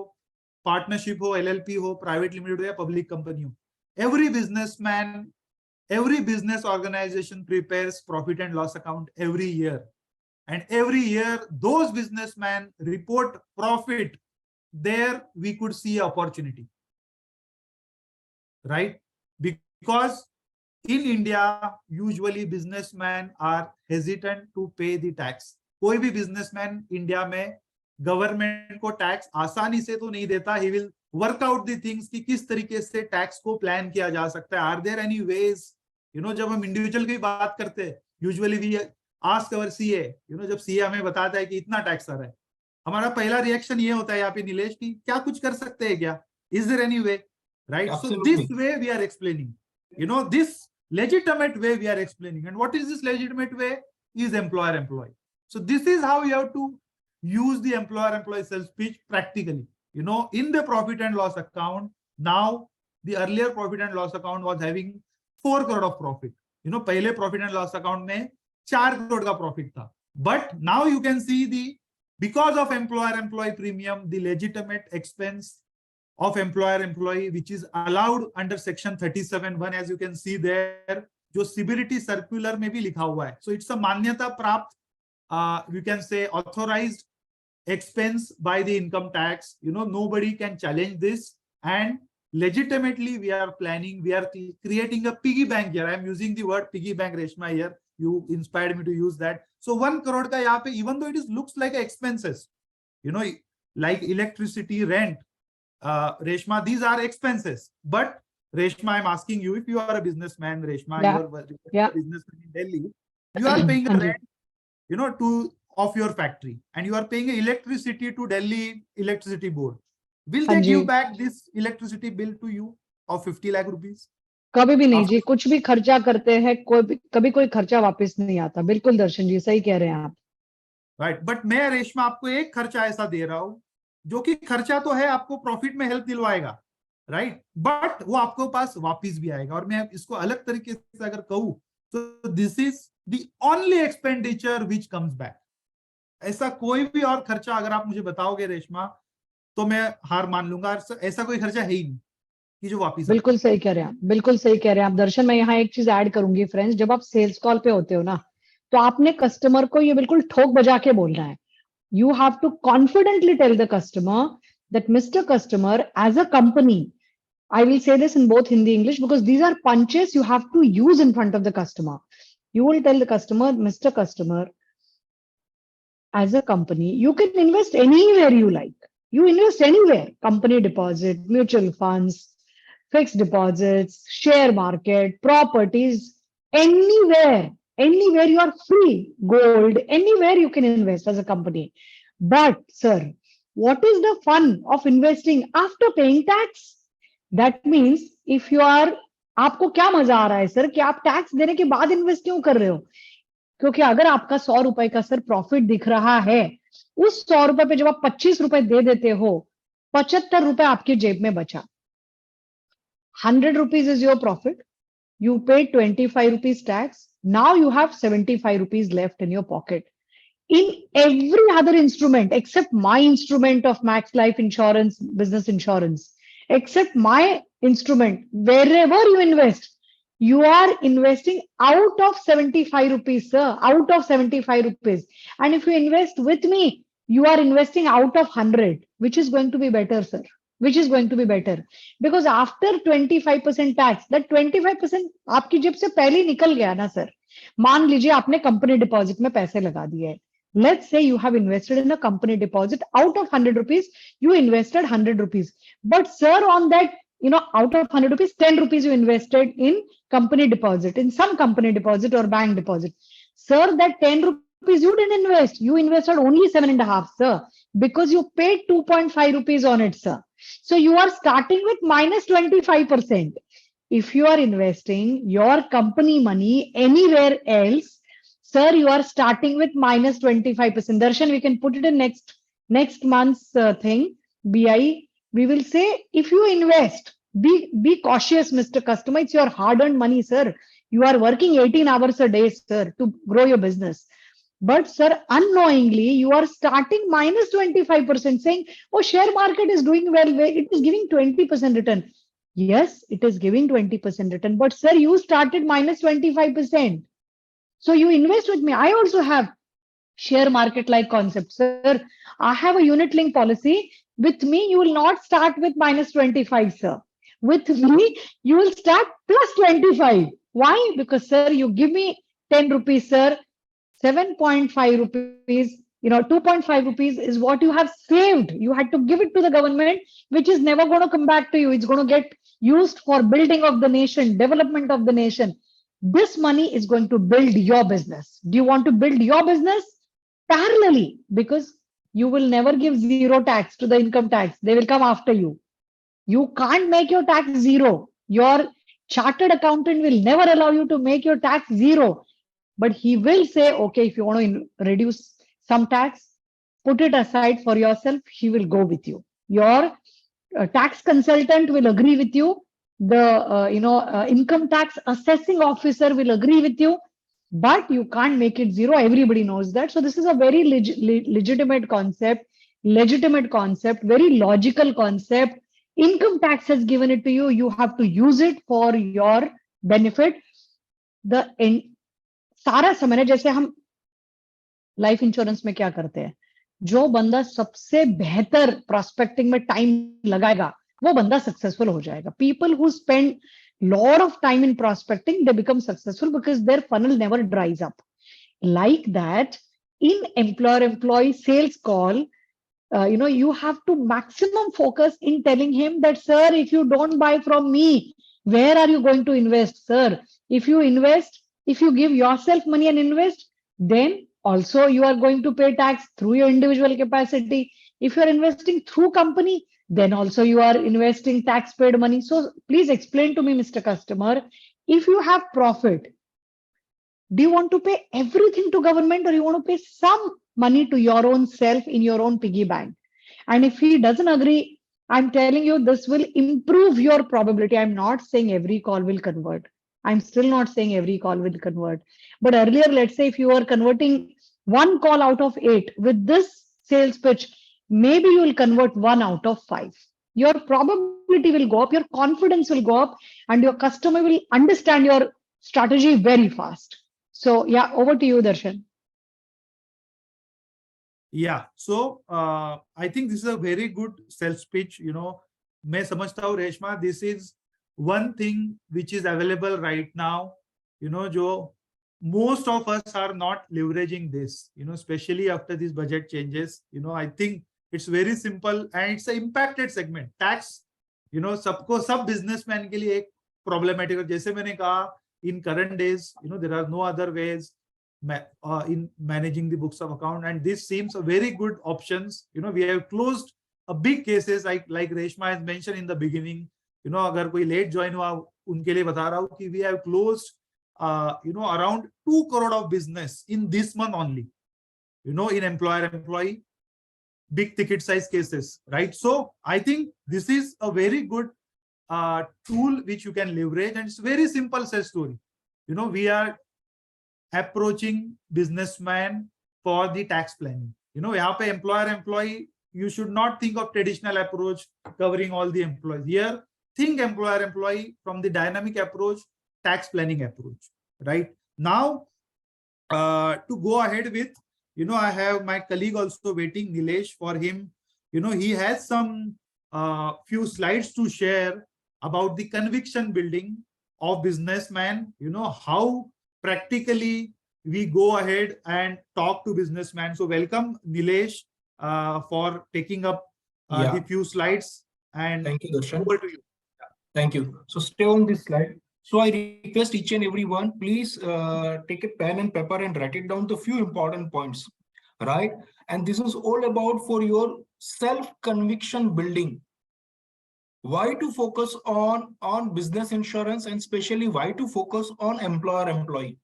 partnership हो, LLP हो, private limited हो या public company हो. Every businessman, every business organization prepares profit and loss account every year. And every year, those businessmen report profit. There we could see opportunity, right? Because in India, usually businessmen are hesitant to pay the tax. कोई भी businessman India में government को tax आसानी से तो नहीं देता. He will work out the things कि किस तरीके से tax को plan किया जा सकता है. Are there any ways? You know, जब हम individual की बात करते हैं, usually we ask our CA, you know, जब CA हमें बताता है कि इतना टैक्स आ रहा है, हमारा पहला रिएक्शन ये होता है यहाँ पे नीलेश की क्या कुछ कर सकते हैं क्या? Is there any way? right? Absolutely. So this way we are explaining, this legitimate way we are explaining. And what is this legitimate way? Is employer-employee. So this is how you have to use the employer-employee sales pitch practically. In the profit and loss account, now the earlier profit and loss account was having 4 crore of profit. Pehle profit and loss account mein 4 crore ka profit tha. But now you can see because of employer-employee premium, the legitimate expense of employer-employee, which is allowed under section 37(1), as you can see there, जो CBDT circular में भी लिखा हुआ है. So it's a मान्यता प्राप्त, we can say authorized expense by the income tax. Nobody can challenge this, and legitimately we are creating a piggy bank here. I am using the word piggy bank, Reshma, here. You inspired me to use that. So 1 crore ka yahan pe, even though it looks like expenses, like electricity, rent, Reshma, these are expenses. But Reshma, I'm asking you, if you are a businessman, Reshma, Yeah. you are a businessman in Delhi, you are paying a Anji. rent, of your factory, and you are paying electricity to Delhi Electricity Board. Will they Anji. give back this electricity bill to you of 50 lakh rupees? कभी भी नहीं After- जी, कुछ भी खर्चा करते हैं कभी कोई खर्चा वापस नहीं आता. बिल्कुल दर्शन जी, सही कह रहे हैं आप. राइट, बट मैं रेशमा आपको एक खर्चा ऐसा दे रहा हूं जो कि खर्चा तो है, आपको प्रॉफिट में हेल्प दिलवाएगा, राइट, बट वो आपको पास वापिस भी आएगा. और मैं इसको अलग तरीके से अगर कहूं तो this is the only expenditure which comes back. ऐसा कोई भी और खर्चा अगर आप मुझे बताओगे रेशमा, तो मैं हार मान लूंगा. ऐसा कोई खर्चा है ही नहीं कि जो वापिस. बिल्कुल सही कह रहे हैं आप, बिल्कुल सही कह रहे हैं आप दर्शन. मैं यहाँ एक चीज ऐड करूंगी फ्रेंड्स, जब आप सेल्स कॉल पे होते हो ना, तो आपने कस्टमर को ये बिल्कुल ठोक बजा के बोलना है. You have to confidently tell the customer that Mr. Customer, as a company, I will say this in both Hindi English because these are punches you have to use in front of the customer. You will tell the customer, Mr. Customer, as a company, you can invest anywhere you like. You invest anywhere, company deposit, mutual funds, fixed deposits, share market, properties, anywhere you are free, gold, anywhere you can invest as a company. But sir, what is the fun of investing after paying tax? That means if you are, आपको क्या मजा आ रहा है sir कि आप tax देने के बाद इन्वेस्ट क्यों कर रहे हो? क्योंकि अगर आपका 100 रुपए का सर प्रॉफिट दिख रहा है, उस 100 रुपए पे जब आप 25 रुपए दे देते हो, 75 रुपए आपकी जेब में बचा. 100 rupees is your profit. You paid 25 rupees tax. Now you have 75 rupees left in your pocket. In every other instrument, except my instrument of Max Life Insurance, business insurance, except my instrument, wherever you invest, you are investing out of 75 rupees, sir, out of 75 rupees. And if you invest with me, you are investing out of 100, which is going to be better, sir. Which is going to be better. Because after 25% tax, that 25% आपकी जेब से पहले ही निकल गया ना sir. मान लीजिए आपने कंपनी डिपॉजिट में पैसे लगा दिए हैं. Let's say you have invested in a company deposit. Out of 100 rupees, you invested 100 rupees. But sir, on that, out of 100 rupees, 10 rupees you invested in company deposit, in some company deposit or bank deposit. Sir, that 10 rupees you didn't invest. You invested only 7.5, sir, because you paid 2.5 rupees on it, sir. So you are starting with minus 25%. If you are investing your company money anywhere else, sir, you are starting with minus 25%. Darshan, we can put it in next month's thing, BI. We will say, if you invest, be cautious, Mr. Customer. It's your hard-earned money, sir. You are working 18 hours a day, sir, to grow your business. But sir, unknowingly, you are starting minus 25%, saying, oh, share market is doing well, it is giving 20% return. Yes, it is giving 20% return. But sir, you started minus 25%. So you invest with me. I also have share market like concept. Sir, I have a unit link policy. With me, you will not start with minus 25, sir. With me, you will start plus 25. Why? Because sir, you give me 10 rupees, sir. 7.5 rupees, 2.5 rupees is what you have saved. You had to give it to the government, which is never going to come back to you. It's going to get used for building of the nation, development of the nation. This money is going to build your business. Do you want to build your business? Parallelly, because you will never give zero tax to the income tax. They will come after you. You can't make your tax zero. Your chartered accountant will never allow you to make your tax zero. But he will say, okay, if you want to reduce some tax, put it aside for yourself. He will go with you. Your tax consultant will agree with you. The income tax assessing officer will agree with you. But you can't make it zero. Everybody knows that. So this is a very legitimate concept, very logical concept. Income tax has given it to you. You have to use it for your benefit. The सारा समय ना, जैसे हम life insurance में क्या करते हैं, जो बंदा सबसे बेहतर प्रोस्पेक्टिंग में टाइम लगाएगा वो बंदा सक्सेसफुल हो जाएगा. People who spend lot of time in prospecting, they become successful because their funnel never dries up. Like that, in employer-employee sales call, you have to maximum focus in telling him that, sir, if you don't buy from me, where are you going to invest, sir? If you invest, if you give yourself money and invest, then also you are going to pay tax through your individual capacity. If you are investing through company, then also you are investing tax paid money. So please explain to me, Mr. Customer, if you have profit, do you want to pay everything to government or you want to pay some money to your own self in your own piggy bank? And if he doesn't agree, I'm telling you, this will improve your probability. I'm not saying every call will convert. I'm still not saying every call will convert. But earlier, let's say if you are converting one call out of 8 with this sales pitch, maybe you will convert 1 out of 5. Your probability will go up, your confidence will go up, and your customer will understand your strategy very fast. So yeah, over to you, Darshan. Yeah, so I think this is a very good sales pitch. मैं समझता हूँ Reshma, this is one thing which is available right now. जो most of us are not leveraging this. Especially after these budget changes. I think it's very simple and it's an impacted segment. Tax, सबको सब businessman के लिए एक problematic है. जैसे मैंने कहा, in current days, there are no other ways in managing the books of account, and this seems a very good options. We have closed a big cases like Reshma has mentioned in the beginning. अगर कोई late join हुआ उनके लिए बता रहा हूँ कि we have closed around 2 crore of business in this month only. In employer-employee big ticket size cases, right? So I think this is a very good tool which you can leverage, and it's very simple sales story. We are approaching businessman for the tax planning. यहाँ पे employer-employee, you should not think of traditional approach covering all the employees. Here, think employer-employee from the dynamic approach, tax planning approach, right? Now, to go ahead with, I have my colleague also waiting, Nilesh, for him. He has some few slides to share about the conviction building of businessman, how practically we go ahead and talk to businessman. So welcome, Nilesh, for taking up the few slides. And thank you, Darshan. Over to you. Thank you. So stay on this slide. So I request each and every one, please take a pen and paper and write it down the few important points, right? And this is all about for your self-conviction building. Why to focus on business insurance, and especially why to focus on employer-employee,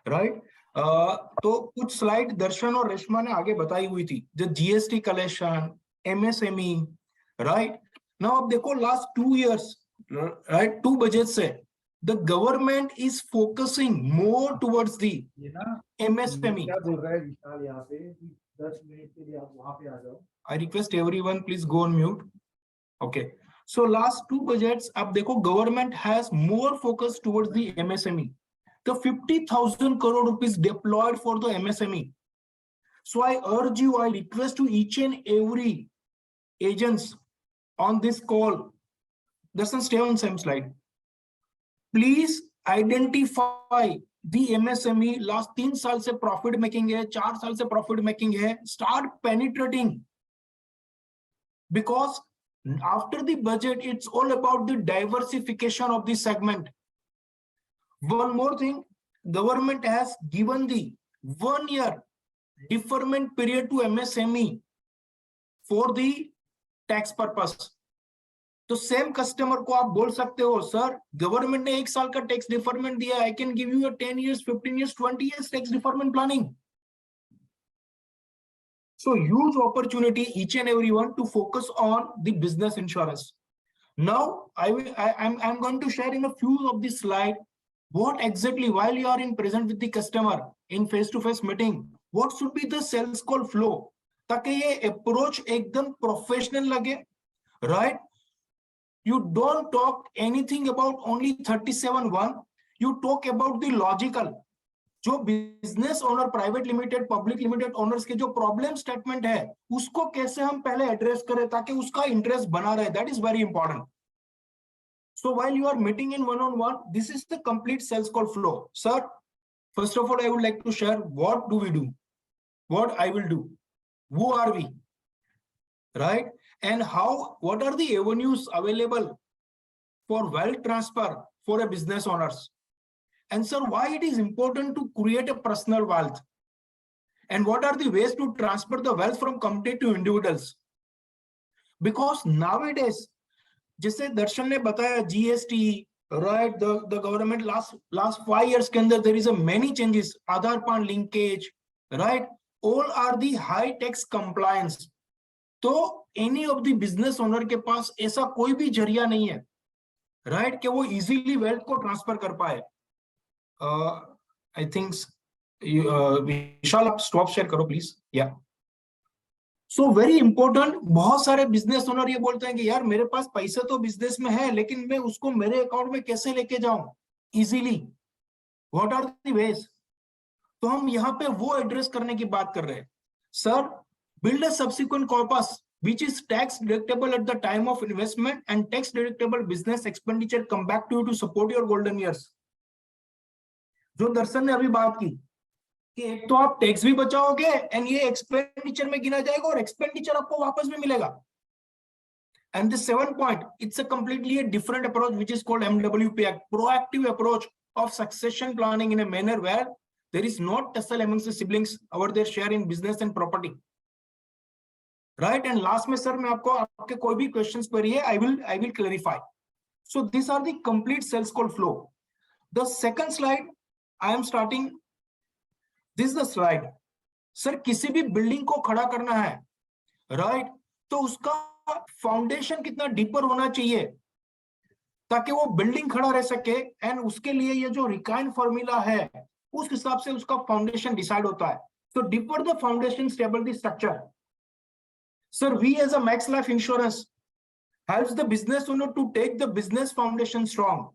right? तो कुछ slide दर्शन और रेशमा ने आगे बताई हुई थी, जो GST collection, MSME, right? Now अब देखो लास्ट 2 years, right, 2 budgets से the government is focusing more towards the MSME. I request everyone, please go on mute. Okay. So last 2 budgets, ab dekho, government has more focus towards the MSME. The 50,000 crore rupees deployed for the MSME. So I urge you, I request to each and every agents on this call, doesn't stay on same slide. Please identify the MSME. last 3 साल से profit making है, 4 साल से profit making है. Start penetrating, because after the budget, it's all about the diversification of the segment. One more thing, government has given the 1 year deferment period to MSME for the tax purpose. तो same customer को आप बोल सकते हो sir government ने 1 साल का tax deferment दिया, I can give you 10 years 15 years 20 years tax deferment planning. So huge opportunity each and everyone to focus on the business insurance. Now I'm going to share in a few of the slide what exactly while you are in present with the customer in face-to-face meeting, what should be the sales call flow ताकि ये approach एकदम professional लगे, right? You don't talk anything about only 37(1). You talk about the logical. जो business owner private limited public limited owners के जो problem statement है उसको कैसे हम पहले एड्रेस करें ताकि उसका इंटरेस्ट बना रहे. That is very important. So while you are meeting in one-on-one, this is the complete sales call flow. Sir, first of all, I would like to share what do we do, what I will do, who are we, right? And how, what are the avenues available for wealth transfer for a business owners? And sir, why it is important to create a personal wealth? And what are the ways to transfer the wealth from company to individuals? Because nowadays, जैसे दर्शन ने बताया GST, right? The government last 5 years के अंदर there is a many changes. आधार पान linkage, right? All are the high tax compliance. तो any of the business owner के पास ऐसा कोई भी जरिया नहीं है, right? कि वो easily wealth को transfer कर पाए. I think विशाल आप stop share करो please. Yeah. So very important. बहुत सारे बिजनेस ओनर ये बोलते हैं कि यार मेरे पास पैसे तो बिजनेस में है लेकिन मैं उसको मेरे अकाउंट में कैसे लेके जाऊं easily, what are the ways? तो हम यहाँ पे वो एड्रेस करने की बात कर रहे हैं. Sir, build a subsequent corpus which is tax deductible at the time of investment and tax deductible business expenditure come back to you to support your golden years. जो दर्शन ने अभी बात की कि एक तो आप टैक्स भी बचाओगे एंड ये एक्सपेंडिचर में गिना जाएगा और एक्सपेंडिचर आपको वापस भी मिलेगा. And the 7th point, it's a completely a different approach which is called MWP Act, proactive approach of succession planning in a manner where there is not tussle amongst the siblings over their share in business and property. Right? And last में sir मैं आपको आपके कोई भी questions query है, I will clarify. So these are the complete sales call flow. The second slide I am starting. This is the slide. Sir किसी भी building को खड़ा करना है, राइट? तो उसका फाउंडेशन कितना डीपर होना चाहिए ताकि वो बिल्डिंग खड़ा रह सके. एंड उसके लिए ये जो रिकाइंड फॉर्मूला है उस हिसाब से उसका फाउंडेशन डिसाइड होता है. तो deeper the foundation stable the structure. Sir we as a Max Life Insurance helps the business owner to take the business foundation strong.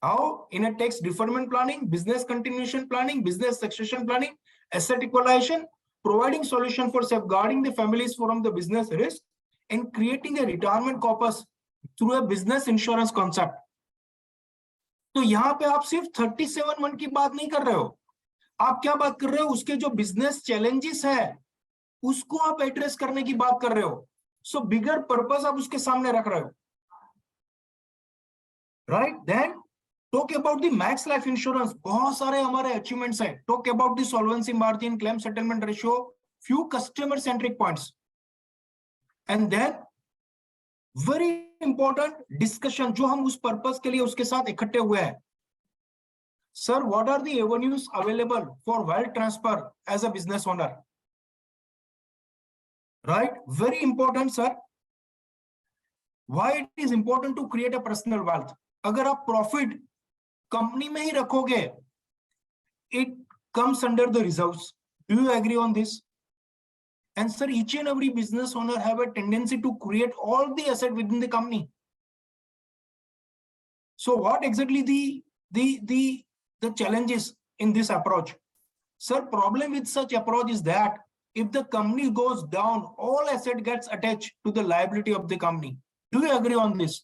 How? In a tax deferment planning, business continuation planning, business succession planning, asset equalization, providing solution for safeguarding the families from the business risk, and creating a retirement corpus through a business insurance concept. तो यहाँ पे आप सिर्फ 37(1) की बात नहीं कर रहे हो, आप क्या बात कर रहे हो? उसके जो बिजनेस चैलेंजेस है उसको आप एड्रेस करने की बात कर रहे हो. सो बिगर पर्पस आप उसके सामने रख रहे हो, right? Then talk about the Max Life Insurance. बहुत सारे हमारे अचीवमेंट्स हैं. Talk about the solvency margin, claim settlement ratio, few customer centric points. And then very important discussion जो हम उस पर्पस के लिए उसके साथ इकट्ठे हुए हैं. Sir, what are the avenues available for wealth transfer as a business owner? Right? Very important, sir. Why it is important to create a personal wealth? अगर आप प्रॉफिट कंपनी में ही रखोगे, it comes under the reserves. Do you agree on this? And sir, each and every business owner have a tendency to create all the asset within the company. So what exactly the challenges in this approach? Sir, problem with such approach is that if the company goes down, all asset gets attached to the liability of the company. Do you agree on this?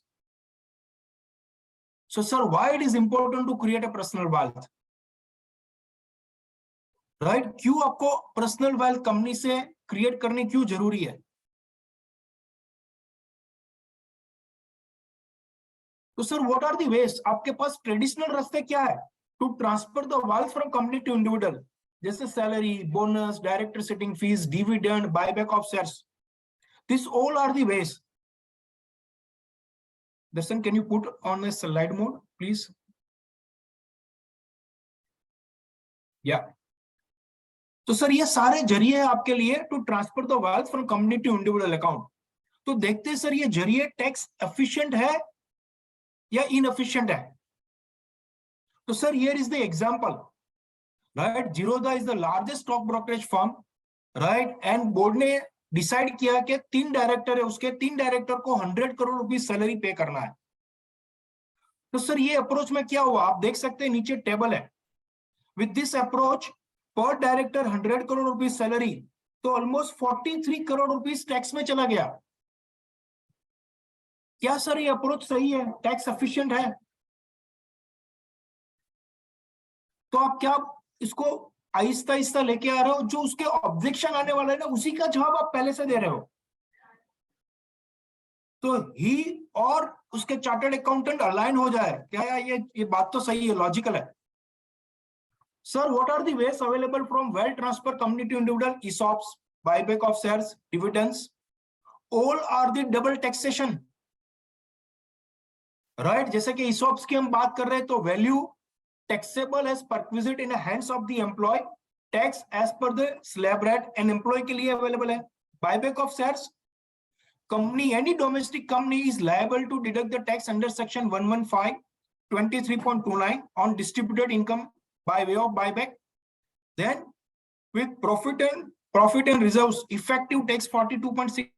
So, sir, why it is important to create a personal wealth? Right? क्यों आपको personal wealth company से create करनी क्यों जरूरी है? तो sir, what are the ways? आपके पास traditional रास्ते क्या है to transfer the wealth from company to individual? जैसे salary, bonus, director sitting fees, dividend, buyback of shares. This all are the ways. Darshan, can you put on a slide mode, please? Yeah. तो sir ये सारे जरिए हैं आपके लिए to transfer the wealth from company to individual account. तो देखते हैं सर ये जरिए टैक्स एफिशिएंट है या इनएफिशिएंट है. तो sir here is the example, right. Zerodha is the largest stock brokerage firm, right. And board ने डिसाइड किया कि 3 डायरेक्टर है, उसके 3 डायरेक्टर को 100 करोड़ रुपीस सैलरी पे करना है. तो सर ये अप्रोच में क्या हुआ, आप देख सकते हैं नीचे टेबल है. विद दिस अप्रोच पर डायरेक्टर 100 करोड़ रुपीस सैलरी, तो ऑलमोस्ट 43 करोड़ रुपीस टैक्स में चला गया. क्या सर ये अप्रोच सही है, टैक्स एफिशिएंट है? तो आप क्या इसको आहिस्ता आहिस्ता लेके आ रहे हो, जो उसके ऑब्जेक्शन आने वाला है ना उसी का जवाब आप पहले से दे रहे हो. तो ही और उसके चार्टर्ड अकाउंटेंट अलाइन हो जाए, क्या ये बात तो सही है, लॉजिकल है. Sir what are the ways available from wealth transfer company to individual? ESOPs, buyback of shares, dividends, all are the double taxation, right. जैसे कि ESOPs की हम बात कर रहे हैं तो value taxable as perquisite in the hands of the employee, tax as per the slab rate and employee के लिए available है. Buyback of shares, company, any domestic company is liable to deduct the tax under section 115 23.29 on distributed income by way of buyback. Then with profit and reserves, effective tax 42.6.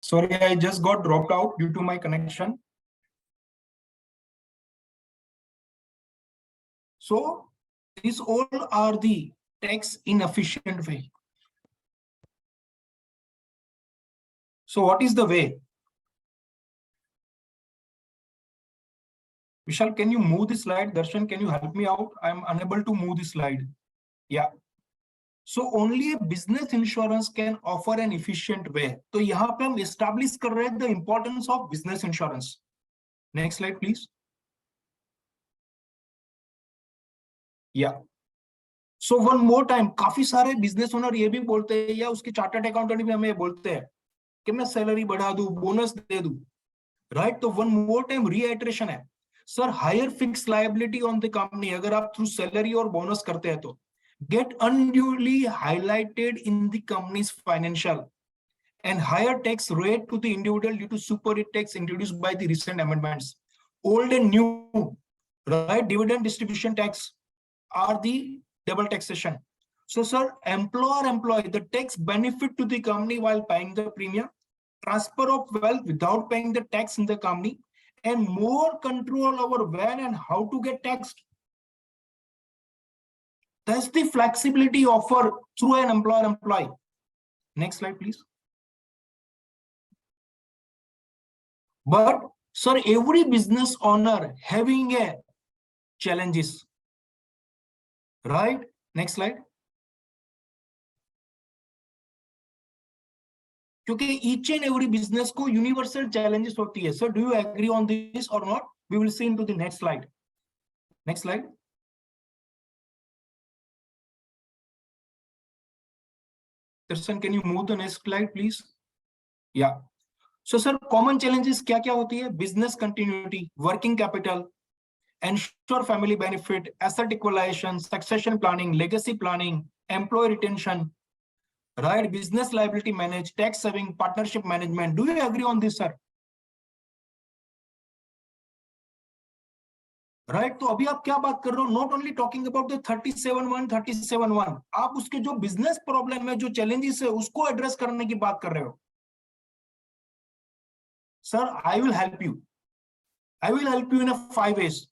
Sorry, I just got dropped out due to my connection. So these all are the tax inefficient way. So what is the way? Vishal, can you move the slide? Darshan, can you help me out? I am unable to move the slide. Yeah. So only a business insurance can offer an efficient way. तो यहाँ पे हम establish कर रहे हैं the importance of business insurance. Next slide, please. Yeah. So one more time, काफी सारे business owner ये भी बोलते हैं या उसके chartered accountant भी हमें बोलते हैं कि मैं salary बढ़ा दूं, bonus दे दूं, right? तो one more time reiteration है, sir, higher fixed liability on the company अगर आप through salary और bonus करते हैं तो get unduly highlighted in the company's financial, and higher tax rate to the individual due to super tax introduced by the recent amendments. Old and new, right? Dividend distribution tax are the double taxation. So sir, employer-employee, the tax benefit to the company while paying the premium, transfer of wealth without paying the tax in the company, and more control over when and how to get taxed. That's the flexibility offered through an employer-employee. Next slide, please. but sir, every business owner having a challenges, right? Next slide. क्योंकि each and every business को universal challenges होती है. Sir, do you agree on this or not? We will see into the next slide. Next slide. Darshan, can you move the next slide, please? Yeah. So, sir, common challenges क्या क्या होती है? Business continuity, working capital, ensure family benefit, asset equalization, succession planning, legacy planning, employee retention, right? Business liability manage, tax saving, partnership management. Do you agree on this, sir? Right? तो अभी आप क्या बात कर रहे हो? Not only talking about the 37(1), 37(1), आप उसके जो बिजनेस प्रॉब्लम है, जो चैलेंजेस है, उसको एड्रेस करने की बात कर रहे हो. Sir, I will help you. I will help you in 5 ways.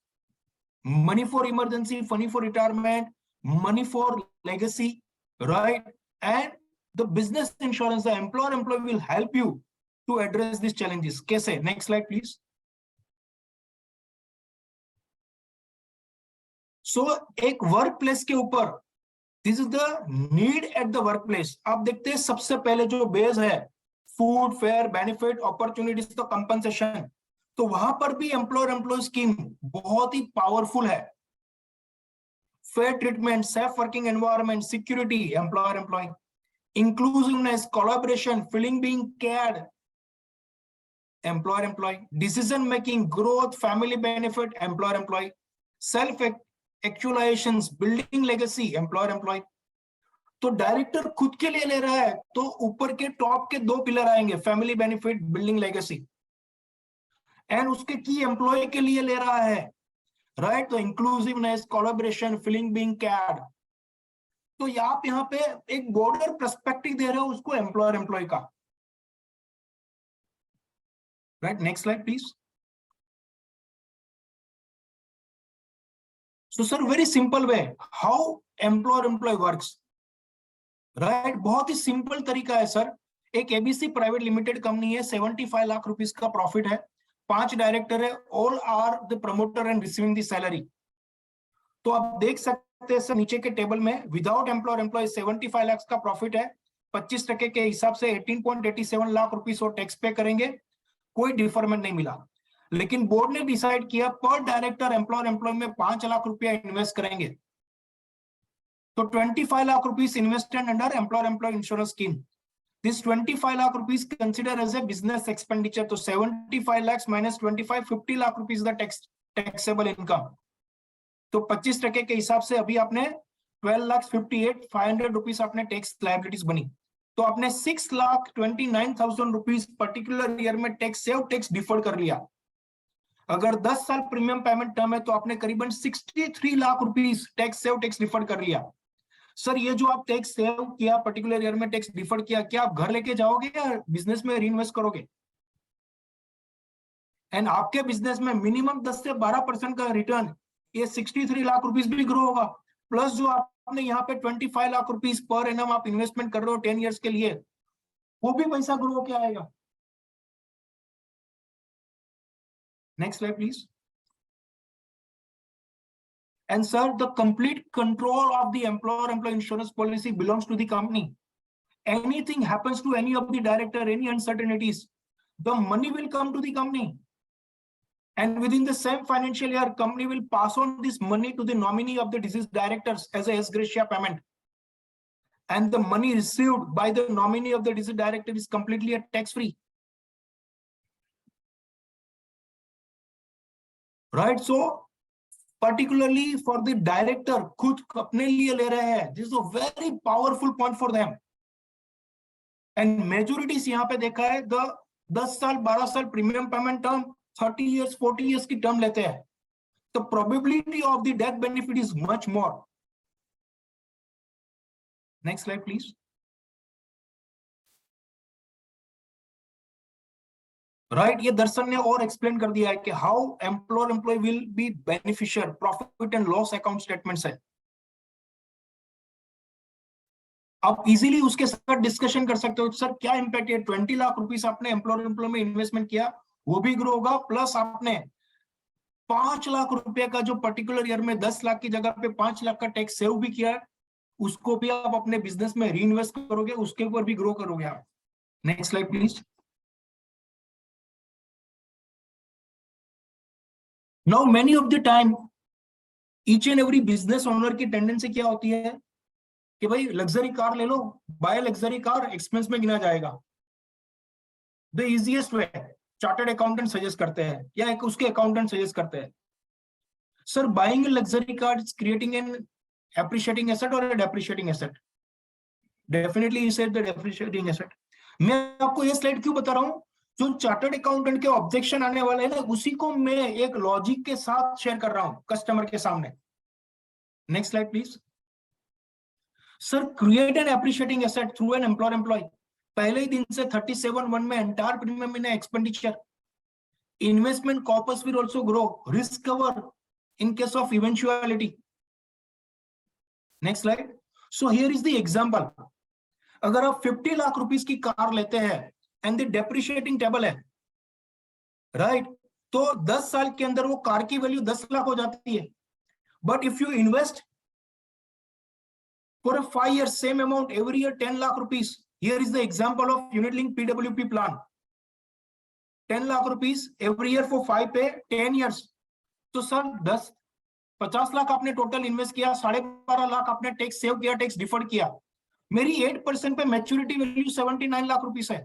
Money for emergency, money for retirement, money for legacy, right? And the business insurance, the employer-employee will help you to address these challenges. Kaise? Next slide, please. So, एक workplace के ऊपर, this is the need at the workplace. आप देखते हैं सबसे पहले जो base है, food, fare, benefit, opportunities, तो compensation. तो वहां पर भी employer-employee scheme बहुत ही powerful है. Fair treatment, safe working environment, security, employer-employee, inclusiveness, collaboration, feeling being cared, employer-employee, decision making, growth, family benefit, employer-employee, self-actualizations, building legacy, employer-employee. तो director खुद के लिए ले रहा है तो ऊपर के टॉप के 2 पिलर आएंगे, family benefit, building legacy. And उसके की एम्प्लॉय के लिए ले रहा है, राइट? तो inclusiveness, collaboration, feeling being cared. तो आप यहाँ पे एक बॉर्डर पर्सपेक्टिव दे रहे हो उसको एम्प्लॉयर एम्प्लॉय का, right? Next slide please. So sir, very simple way how employer employee works, right? बहुत ही सिंपल तरीका है सर. एक एबीसी प्राइवेट लिमिटेड कंपनी है, 75 लाख रुपीस का प्रॉफिट है, 5 डायरेक्टर है, all are the promoter and receiving the salary. तो आप देख सकते हैं सर नीचे के टेबल में, विदाउट एम्प्लॉयर एम्प्लॉय 75 लाख का प्रॉफिट है, 25% के हिसाब से 18.87 लाख रुपीस और टैक्स पे करेंगे, कोई डिफरमेंट नहीं मिला. लेकिन बोर्ड ने डिसाइड किया पर डायरेक्टर एम्प्लॉयर एम्प्लॉय में 5 लाख रुपया इन्वेस्ट करेंगे. तो 25 lakh rupees invested under employer-employee insurance scheme. This 25 lakh rupees considered as a business expenditure. So 75 lakhs minus 25, 50 lakh rupees the taxable income. तो 25% के हिसाब से अभी आपने 12,58,500 रुपीस आपने टैक्स लायबिलिटीज बनी. तो आपने 6,29,000 रुपीस पर्टिकुलर ईयर में टैक्स सेव, टैक्स डिफर्ड कर लिया. अगर 10 साल प्रीमियम पेमेंट टर्म है तो आपने करीबन 63 lakh rupees tax save, tax deferred कर लिया. सर, ये जो आप टैक्स सेव किया, पर्टिकुलर ईयर में टैक्स डिफर्ड किया, क्या आप घर लेके जाओगे या बिजनेस में रीइन्वेस्ट करोगे? एंड आपके बिजनेस में मिनिमम 10 से 12% का रिटर्न, ये 63 लाख रुपीस भी ग्रो होगा. प्लस जो आपने यहाँ पे 25 लाख रुपीस पर एनम आप इन्वेस्टमेंट कर रहे हो 10 इयर्स के लिए, वो भी पैसा ग्रो होके आएगा. Next slide please. And sir, the complete control of the employer-employee insurance policy belongs to the company. Anything happens to any of the director, any uncertainties, the money will come to the company. And within the same financial year, company will pass on this money to the nominee of the deceased directors as a ex gratia payment. And the money received by the nominee of the deceased director is completely tax-free. Right? So, particularly for the director, खुद अपने लिए ले रहे हैं. This is a very powerful point for them. And majorities यहाँ पे देखा है, the 10 साल 12 साल premium payment term 30 years 40 years की टर्म लेते हैं. The probability of the death benefit is much more. Next slide please. Right, ये दर्शन ने और एक्सप्लेन कर दिया है कि how employer employee will be beneficiary. Profit and loss account statements है. आप इजीली उसके साथ डिस्कशन कर सकते हो. सर, क्या इंपैक्ट है? 20 लाख रुपीस आपने एम्प्लॉयर एम्प्लॉय में इन्वेस्टमेंट किया वो भी ग्रो होगा, प्लस आपने 5 लाख रुपए का जो पर्टिकुलर ईयर में 10 लाख की जगह पे 5 लाख का टैक्स सेव भी किया है, उसको भी आप अपने बिजनेस में री इन्वेस्ट करोगे, उसके ऊपर भी ग्रो करोगे आप। Next slide please. Now many of the time each and every business owner की टेंडेंसी क्या होती है कि भाई लग्जरी कार ले लो, बाय लग्जरी कार, एक्सपेंस में गिना जाएगा। The easiest way chartered accountant suggest करते हैं या एक उसके अकाउंटेंट सजेस्ट करते हैं, sir buying luxury car is creating an appreciating asset or a depreciating asset? Definitely you said the depreciating asset. मैं आपको ये स्लाइड क्यों बता रहा हूं, जो चार्टर्ड अकाउंटेंट के ऑब्जेक्शन आने वाले हैं ना, उसी को मैं एक लॉजिक के साथ शेयर कर रहा हूं कस्टमर के सामने। Next slide please. Sir create an appreciating asset through an employer employee, पहले ही दिन से 37(1) में entire premium in expenditure, investment corpus will also grow, risk cover in case of eventuality. Next slide. So here is the example, अगर आप 50 lakh rupees की car लेते हैं एंड द डेप्रिशिएटिंग टेबल है, राइट, तो 10 साल के अंदर वो कार की वैल्यू 10 लाख हो जाती है। But if you invest for 5 years same amount every year 10 lakh rupees, here is the example of unit link PWP plan, 10 lakh rupees every year for 5 पे 10 years। तो सर 50 लाख आपने टोटल इन्वेस्ट किया, 12.5 लाख आपने टैक्स सेव किया, tax deferred किया, मेरी 8% पे maturity value 79 lakh rupees है।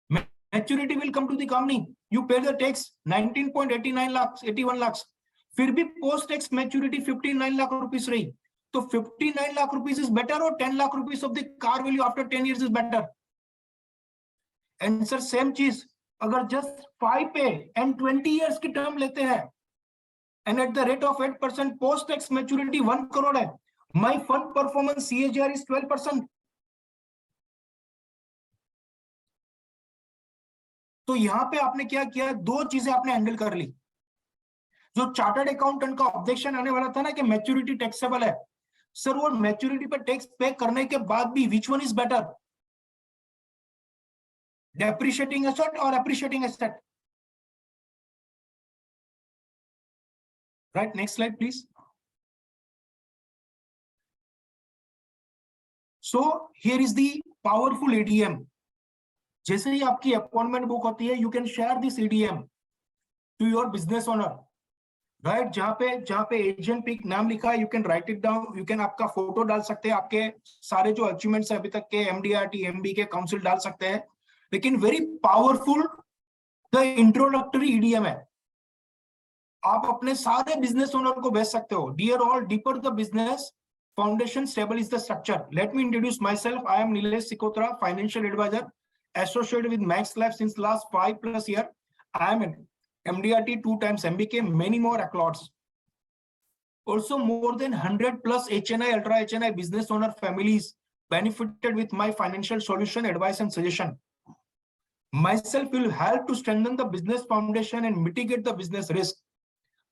Maturity will come to the company, you pay the tax 19.89 lakh, 81 lakh, फिर भी post tax maturity 59 lakh rupees रही। तो 59 लाख रुपीस इज बेटर और 10 lakh rupees of the car value after 10 years is better. And sir same चीज अगर just 5 पे and 20 years की term लेते हैं and at the rate of 8% post tax maturity 1 crore है, my fund performance CAGR is 12%। तो यहां पे आपने क्या किया, दो चीजें आपने हैंडल कर ली। जो चार्टर्ड अकाउंटेंट का ऑब्जेक्शन आने वाला था ना कि मैच्योरिटी टैक्सेबल है, सर वो मैच्योरिटी पर टैक्स पे करने के बाद भी which one is better, depreciating asset और appreciating asset? Right, next slide please. So here is the powerful ADM. जैसे ही आपकी अपॉइंटमेंट बुक होती है, you can share this ADM to your business owner, right? जहाँ पे एजेंट पिक नाम लिखा है, you can write it down, you can आपका फोटो डाल सकते हैं, आपके सारे जो अचीवमेंट्स है अभी तक के, MDRT, MB के काउंसिल डाल सकते हैं, लेकिन very powerful the introductory EDM है। आप अपने सारे बिजनेस ओनर को भेज सकते हो। Dear all, deeper the business foundation, stable is the structure. Let me introduce myself, I am Nilesh Sikotra, financial advisor associated with Max Life since last 5+ years। I am MDRT 2 times MBK, many more accolades. Also more than 100+ HNI, ultra HNI business owner families benefited with my financial solution, advice and suggestion. Myself will help to strengthen the business foundation and mitigate the business risk.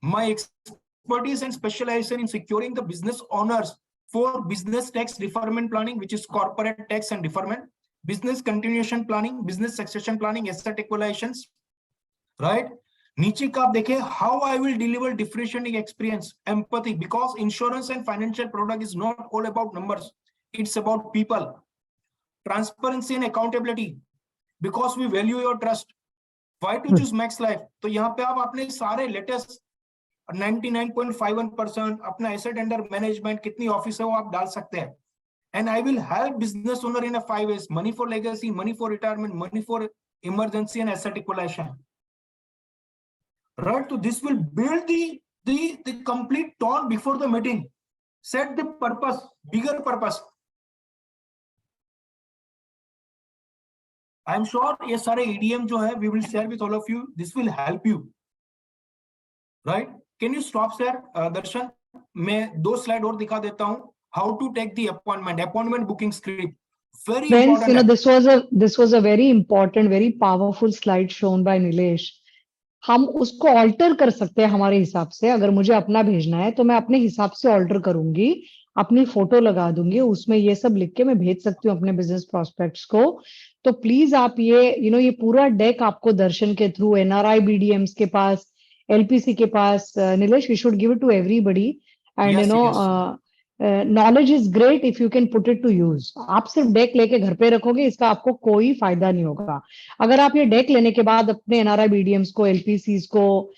My expertise and specialization in securing the business owners for business tax deferment planning, which is corporate tax and deferment, business continuation planning, business succession planning, asset equalizations, right? नीचे का आप देखें, how I will deliver differentiating experience, empathy, because insurance and financial product is not all about numbers, it's about people. Transparency and accountability, because we value your trust. Why to choose Max Life? तो यहाँ पे आप अपने सारे latest 99.51% अपना asset under management कितनी office है वो आप डाल सकते हैं। And I will help business owner in 5 ways: money for legacy, money for retirement, money for emergency and asset equalisation, right? तो this will build the complete tone before the meeting, set the purpose, bigger purpose. I am sure ये सारे EDM जो है we will share with all of you, this will help you, right? Can you stop sir? दर्शन, मैं 2 slide और दिखा देता हूं, how to take the appointment booking script, very Friends, important. this was a very important, very powerful slide shown by Nilesh. हम उसको alter कर सकते हैं हमारे हिसाब से। अगर मुझे अपना भेजना है तो मैं अपने हिसाब से ऑल्टर करूंगी अपनी फोटो लगा दूंगी, उसमें ये सब लिख के मैं भेज सकती हूँ अपने बिजनेस प्रोस्पेक्ट्स को। तो प्लीज आप ये ये पूरा डेक आपको दर्शन के थ्रू, एनआरआई बीडीएम्स के पास, एलपीसी के पास, Nilesh we should give it to everybody. And Yes, yes. Knowledge is great if you can put it to use. आप सिर्फ डेक लेके घर पे रखोगे, इसका आपको कोई फायदा नहीं होगा। अगर आप ये डेक लेने के बाद अपने एनआरआई बीडीएम्स को, एलपीसीज को,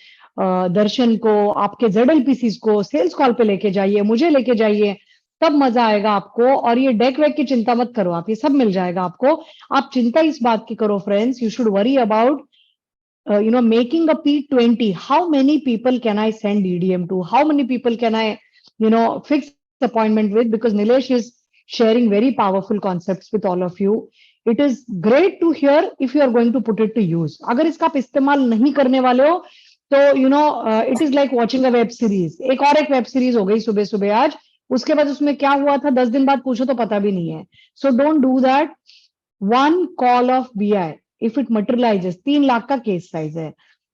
दर्शन को, आपके जेडएलपीसीज को सेल्स कॉल पे लेके जाइए, मुझे लेके जाइए, तब मजा आएगा आपको। और ये डेक वेक की चिंता मत करो, आप ये सब मिल जाएगा आपको। आप चिंता इस बात की करो friends, you should worry about making a P20. How many people can I send EDM to? How many people can I fix appointment with? Because Nilesh is sharing very powerful concepts with all of you. It is great to hear if you are going to put it to use. अगर इसका आप इस्तेमाल नहीं करने वाले हो तो it is like watching a web series. एक और एक वेब सीरीज हो गई सुबह सुबह आज, उसके बाद उसमें क्या हुआ था 10 दिन बाद पूछो तो पता भी नहीं है। So don't do that. One call of BI, if it materializes, 3 lakh का केस साइज है,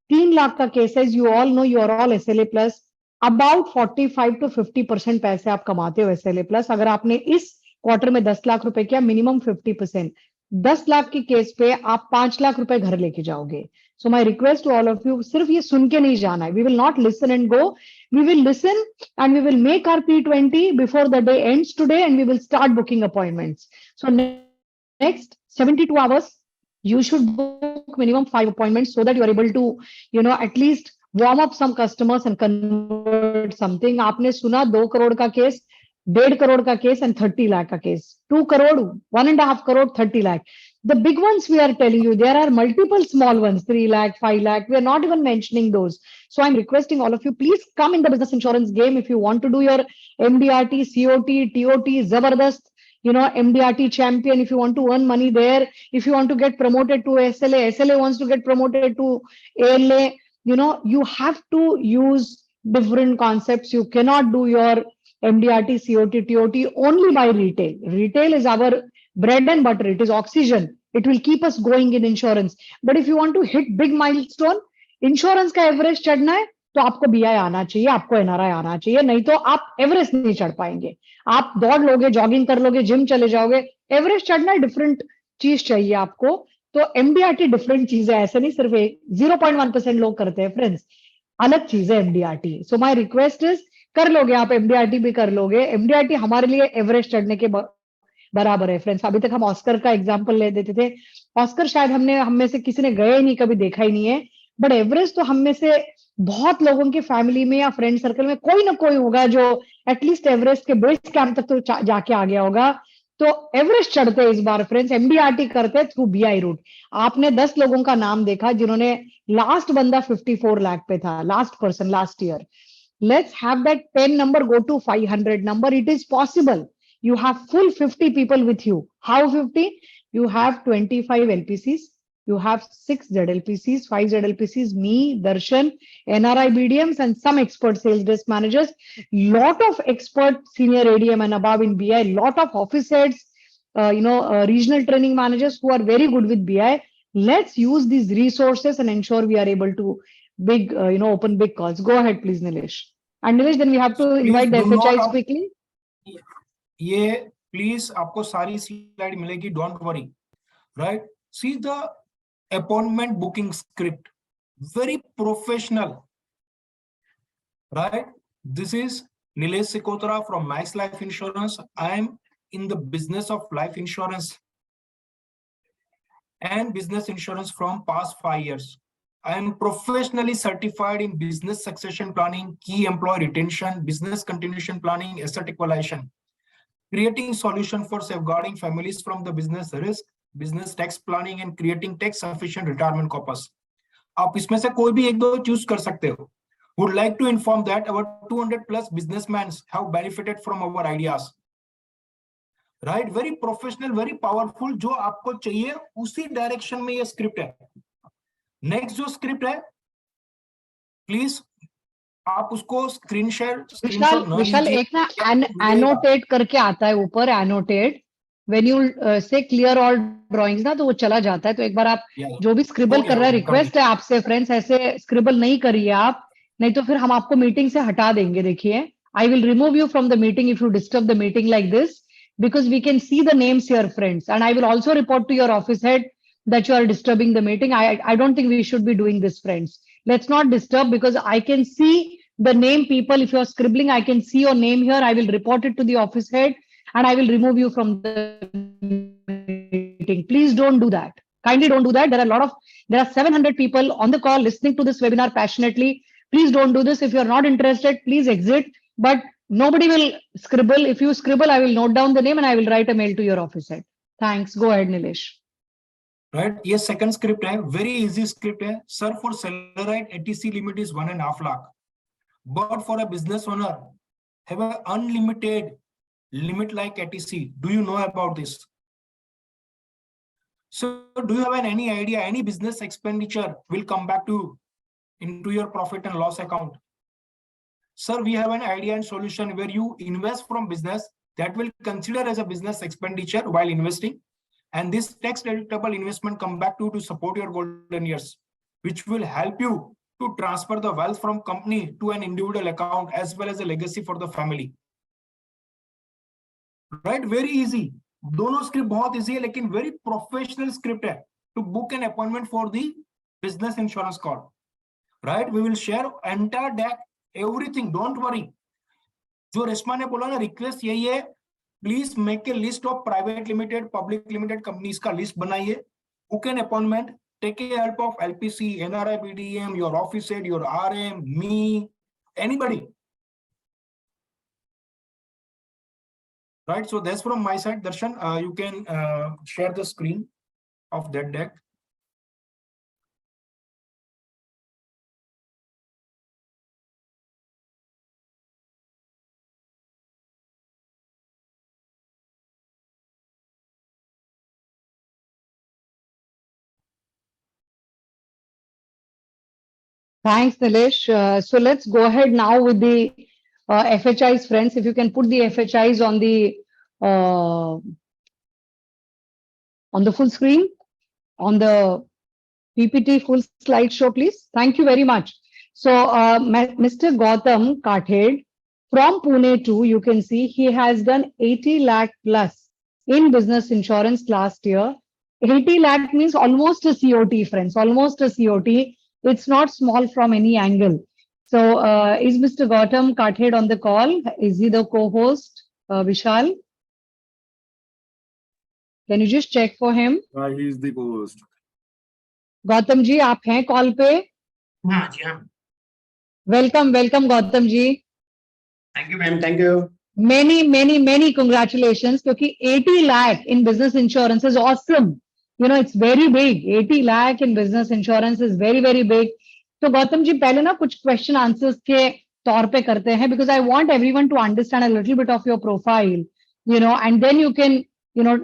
3 लाख का case size, you all know, you are all SLA plus, about 45 to 50% पैसे आप कमाते हो SLA प्लस। अगर आपने इस क्वार्टर में 10 लाख रुपए किया, मिनिमम 50%, 10 लाख के केस पे आप 5 लाख रुपए घर लेके जाओगे। So my request to all of you, सिर्फ ये सुन के नहीं जाना है, we will not listen and go, we will listen and we will make our P20 before the day ends today, and we will start booking appointments. So next 72 hours, you should book minimum 5 appointments so that you are able to, at least warm up some customers and convert something. आपने सुना 2 करोड़ का case, 1.5 crore का case and 30 lakh का case, 2 crore, 1.5 crore, 30 lakh. The big ones we are telling you, there are multiple small ones, 3 lakh, 5 lakh. We are not even mentioning those. So I'm requesting all of you, please come in the business insurance game. If you want to do your MDRT, COT, TOT, Zabardast, MDRT champion, if you want to earn money there, if you want to get promoted to SLA, SLA wants to get promoted to ALA, you have to use different concepts. You cannot do your MDRT, COT, TOT only by retail. Retail is our bread and butter. It is oxygen. It will keep us going in insurance. But if you want to hit big milestone, insurance का average चढ़ना है तो आपको BI आना चाहिए, आपको NRI आना चाहिए, नहीं तो आप एवरेज नहीं चढ़ पाएंगे। आप दौड़ लोगे, जॉगिंग कर लोगे, जिम चले जाओगे, एवरेज चढ़ना है डिफरेंट चीज चाहिए आपको। तो एमडीआरटी डिफरेंट चीज है, ऐसे नहीं सिर्फ 0.1% लोग करते हैं फ्रेंड्स, अलग चीज है MDRT. So my request is, कर लोगे आप, एमडीआरटी भी कर लोगे। एमडीआरटी हमारे लिए एवरेज चढ़ने के बराबर है फ्रेंड्स। अभी तक हम ऑस्कर का एग्जाम्पल ले देते थे, ऑस्कर शायद हम में से किसी ने गए नहीं, कभी देखा ही नहीं है, बट एवरेज तो हम में से बहुत लोगों की फैमिली में या फ्रेंड सर्कल में कोई ना कोई होगा जो एटलीस्ट एवरेज के बेस कैंप तक तो जाके आ गया होगा। तो एवरेज चढ़ते इस बार फ्रेंड्स, एमडीआरटी करते थ्रू बीआई रूट। आपने 10 लोगों का नाम देखा जिन्होंने, लास्ट बंदा 54 लाख पे था, last person last year. Let's have that 10 number go to 500 number. It is possible. You have full 50 people with you. How 50? You have 25 LPCs, you have 6 ZLPCs, 5 ZLPCs, me, Darshan, NRI BDMs, and some expert sales desk managers, lot of expert senior ADM and above in BI, lot of office heads, regional training managers who are very good with BI. Let's use these resources and ensure we are able to open big calls. Go ahead, please, Nilesh. And Nilesh, then we have to invite the FHIs quickly. ये please आपको सारी slide मिलेगी, don't worry, right? See the appointment booking script, very professional, right? This is Nilesh Sekotra from Max Life Insurance. I am in the business of life insurance and business insurance from past 5 years. I am professionally certified in business succession planning, key employee retention, business continuation planning, asset equalization, creating solution for safeguarding families from the business risk, business tax planning, and creating tax sufficient retirement corpus. आप इसमें से कोई भी एक दो choose कर सकते हो. Would like to inform that our 200 plus businessmen have benefited from our ideas. Right? Very professional, very powerful. जो आपको चाहिए उसी डायरेक्शन में ये स्क्रिप्ट है. नेक्स्ट जो स्क्रिप्ट है, प्लीज आप उसको स्क्रीन शेयर विशाल एक ना एनोटेट करके आता है ऊपर, एनोटेट व्हेन यू से क्लियर ऑल ड्राइंग्स ना, तो वो चला जाता है। तो एक बार आप जो भी स्क्रिबल कर रहा है, रिक्वेस्ट है आपसे फ्रेंड्स, ऐसे स्क्रिबल नहीं करिए आप, नहीं तो फिर हम आपको मीटिंग से हटा देंगे। देखिए I will remove you from the meeting if you disturb the meeting like this, because we can see the names here, friends. And I will also report to your office head that you are disturbing the meeting. I don't think we should be doing this, friends. Let's not disturb, because I can see the name people. If you're scribbling, I can see your name here. I will report it to the office head and I will remove you from the meeting. Please don't do that. Kindly don't do that. There are 700 people on the call listening to this webinar passionately. Please don't do this. If you're not interested, please exit. But nobody will scribble. If you scribble, I will note down the name and I will write a mail to your office head. Thanks. Go ahead, Nilesh. Right? Yes, second script है, very easy script है. Sir, for seller right, ATC limit is 1.5 lakh. But for a business owner, have an unlimited limit like ATC. Do you know about this? So do you have any idea any business expenditure will come back to into your profit and loss account? Sir, we have an idea and solution where you invest from business that will consider as a business expenditure while investing. And this tax deductible investment come back to support your golden years, which will help you to transfer the wealth from company to an individual account as well as a legacy for the family. Right? Very easy. दोनों script बहुत easy है, लेकिन very professional script है to book an appointment for the business insurance call. Right? We will share entire deck everything, don't worry. जो रेशमा ने बोला ना, request यही है, please make a list of private limited, public limited companies का लिस्ट बनाइए, book an appointment, take a help of LPC, NRI, BDM, your office head, your RM, me, anybody. Right, so that's from my side. Darshan, you can share the screen of that deck. Thanks, Nilesh. So let's go ahead now with the FHIs, friends. If you can put the FHIs on the full screen, on the PPT full slideshow, please. Thank you very much. So Mr. Gautam Kathed from Pune too, you can see he has done 80 lakh plus in business insurance last year. 80 lakh means almost a COT, friends, almost a COT. It's not small from any angle. So is Mr. Gautam Kathed on the call? Is he the co-host, Vishal? Can you just check for him? He is the co-host. Gautam ji, आप हैं call पे? हाँ जी हाँ. Welcome, welcome, Gautam ji. Thank you, ma'am. Thank you. Many congratulations, क्योंकि 80 lakh in business insurance is awesome. You know, it's very big. 80 lakh in business insurance is very, very big. तो गौतम जी पहले ना कुछ question answers के तौर पे करते हैं, because I want everyone to understand a little bit of your profile, you know, and then you can, you know,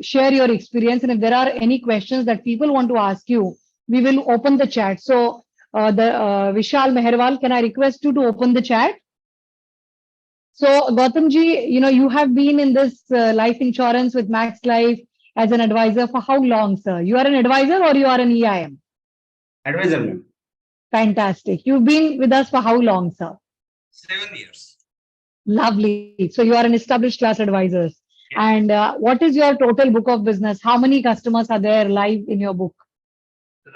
share your experience. And if there are any questions that people want to ask you, we will open the chat. So Vishal Meherwal, can I request you to open the chat? So Gautam ji, you know, you have been in this life insurance with Max Life as an advisor for how long, sir? You are an advisor or you are an EIM? Advisor, ma'am. Fantastic. You've been with us for how long, sir? 7 years. Lovely. So you are an established class advisor. And what is your total book of business? How many customers are there live in your book?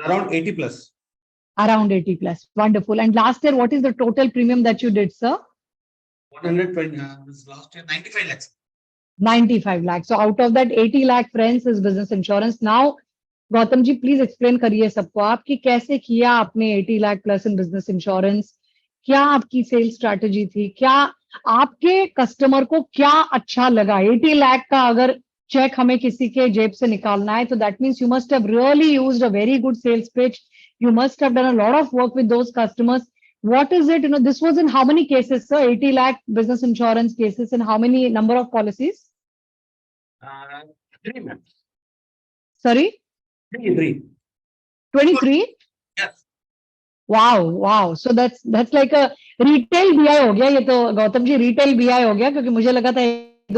Around 80 plus. Around 80 plus. Wonderful. And last year, what is the total premium that you did, sir? 120. This last year, 95 lakhs. 95 lakhs. So out of that, 80 lakh, friends, is business insurance. Now, Gautam ji please explain करिए सबको, आपकी कैसे किया आपने 80 lakh plus in business insurance, क्या आपकी sales strategy थी, क्या आपके कस्टमर को क्या अच्छा लगा? 80 लाख का अगर चेक हमें किसी के जेब से निकालना है, तो that means you must have really used a very good sales pitch, you must have done a lot of work with those customers. What is it? You know, this was in how many cases, sir? 80 lakh business insurance cases, and how many number of policies? 3, ma'am. Sorry? 3. 23? Yes. Wow. So that's like a retail BI हो गया ये तो, Gautam ji retail BI हो गया, क्योंकि मुझे लगा था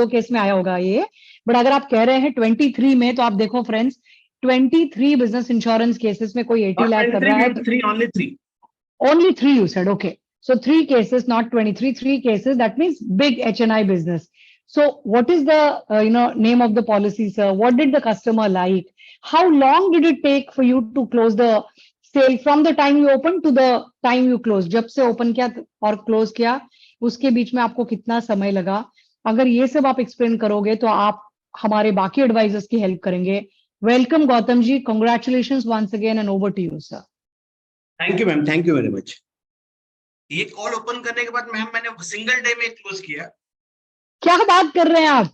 2 केस में आया होगा ये, बट अगर आप कह रहे हैं 23 में, तो आप देखो फ्रेंड्स, 23 बिजनेस इंश्योरेंस केसेस में कोई 80 लाख कर रहा है. Only 3. Only 3 you said, okay. So 3 cases, not 23, 3 cases. That means big HNI business. So what is the name of the policy, sir? What did the customer like? How long did it take for you to close the sale from the time you open to the time you close? जब से open किया और close किया, उसके बीच में आपको कितना समय लगा? अगर ये सब आप explain करोगे तो आप हमारे बाकी advisors की help करेंगे. Welcome Gautam ji. Congratulations once again and over to you, sir. Thank you ma'am, thank you very much. ये कॉल ओपन करने के बाद मैम मैंने सिंगल डे में क्लोज किया। क्या बात कर रहे हैं आप?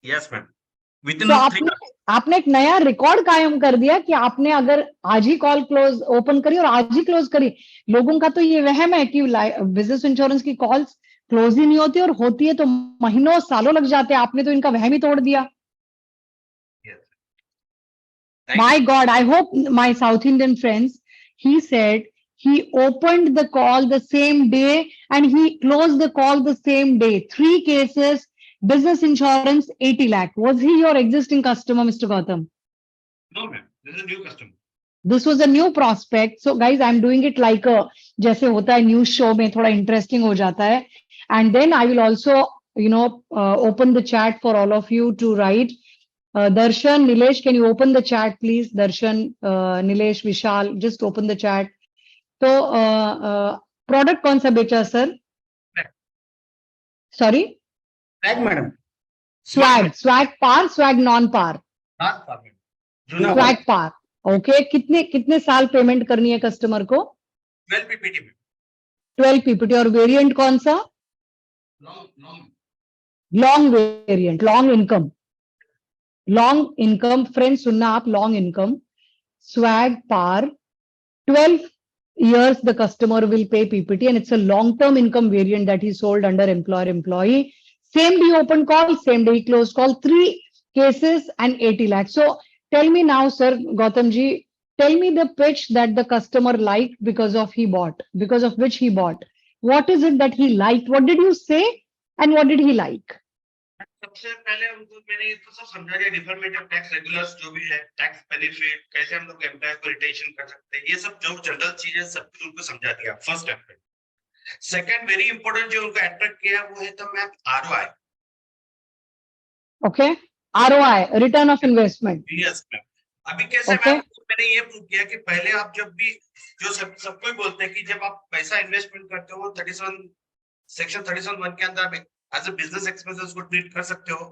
यस मैम, विद तो इन आपने एक नया रिकॉर्ड कायम कर दिया कि आपने अगर आज ही कॉल क्लोज ओपन करी और आज ही क्लोज करी। लोगों का तो ये वहम है कि बिजनेस इंश्योरेंस की कॉल्स क्लोज ही नहीं होती और होती है तो महीनों सालों लग जाते हैं। आपने तो इनका वहम ही तोड़ दिया। My God, I hope my South Indian friends, he said he opened the call the same day and he closed the call the same day. 3 cases, business insurance, 80 lakh. Was he your existing customer, Mr. Gautam? No ma'am, this is new customer. This was a new prospect. So guys, I'm doing it like a, जैसे होता है news show में थोड़ा interesting हो जाता है. And then I will also, open the chat for all of you to write. Darshan, Nilesh, can you open the chat, please? Darshan, Nilesh, Vishal, just open the chat. So, product कौन सा बेचा sir? Sorry? Swag madam, Swag par, swag non-par. Not for Swag par. Okay, कितने साल payment करनी है customer को? 12 PPT में 12 PPT और वेरिएंट कौन सा? Long variant, long income friends सुनना आप, long income swag par 12 years the customer will pay PPT and it's a long term income variant that he sold under employer employee. Same day open call, same day closed call, 3 cases and 80 lakhs. So tell me now, sir, Gautam ji, tell me the pitch that the customer liked because of which he bought. What is it that he liked? What did you say and what did he like? सबसे पहले उनको मैंने ये तो सब समझा दिया, डिफर्मेंट of tax regulars जो भी है, टैक्स बेनिफिट, कैसे हम लोग एम्प्लॉय को रिटेंशन कर सकते हैं, ये सब जो जनरल चीजें सब कुछ उनको समझा दिया फर्स्ट टाइम पे। सेकंड वेरी इंपॉर्टेंट जो उनको अट्रैक्ट किया वो है तो ma'am ROI. Okay, ROI, return of investment. Yes ma'am, अभी कैसे Okay. मैम मैंने ये प्रूव किया कि पहले आप जब भी जो सब कोई बोलते हैं कि जब आप पैसा इन्वेस्टमेंट करते हो 37 सेक्शन 37(1) के अंदर एज अ बिजनेस एक्सपेंसेस को ट्रीट कर सकते हो,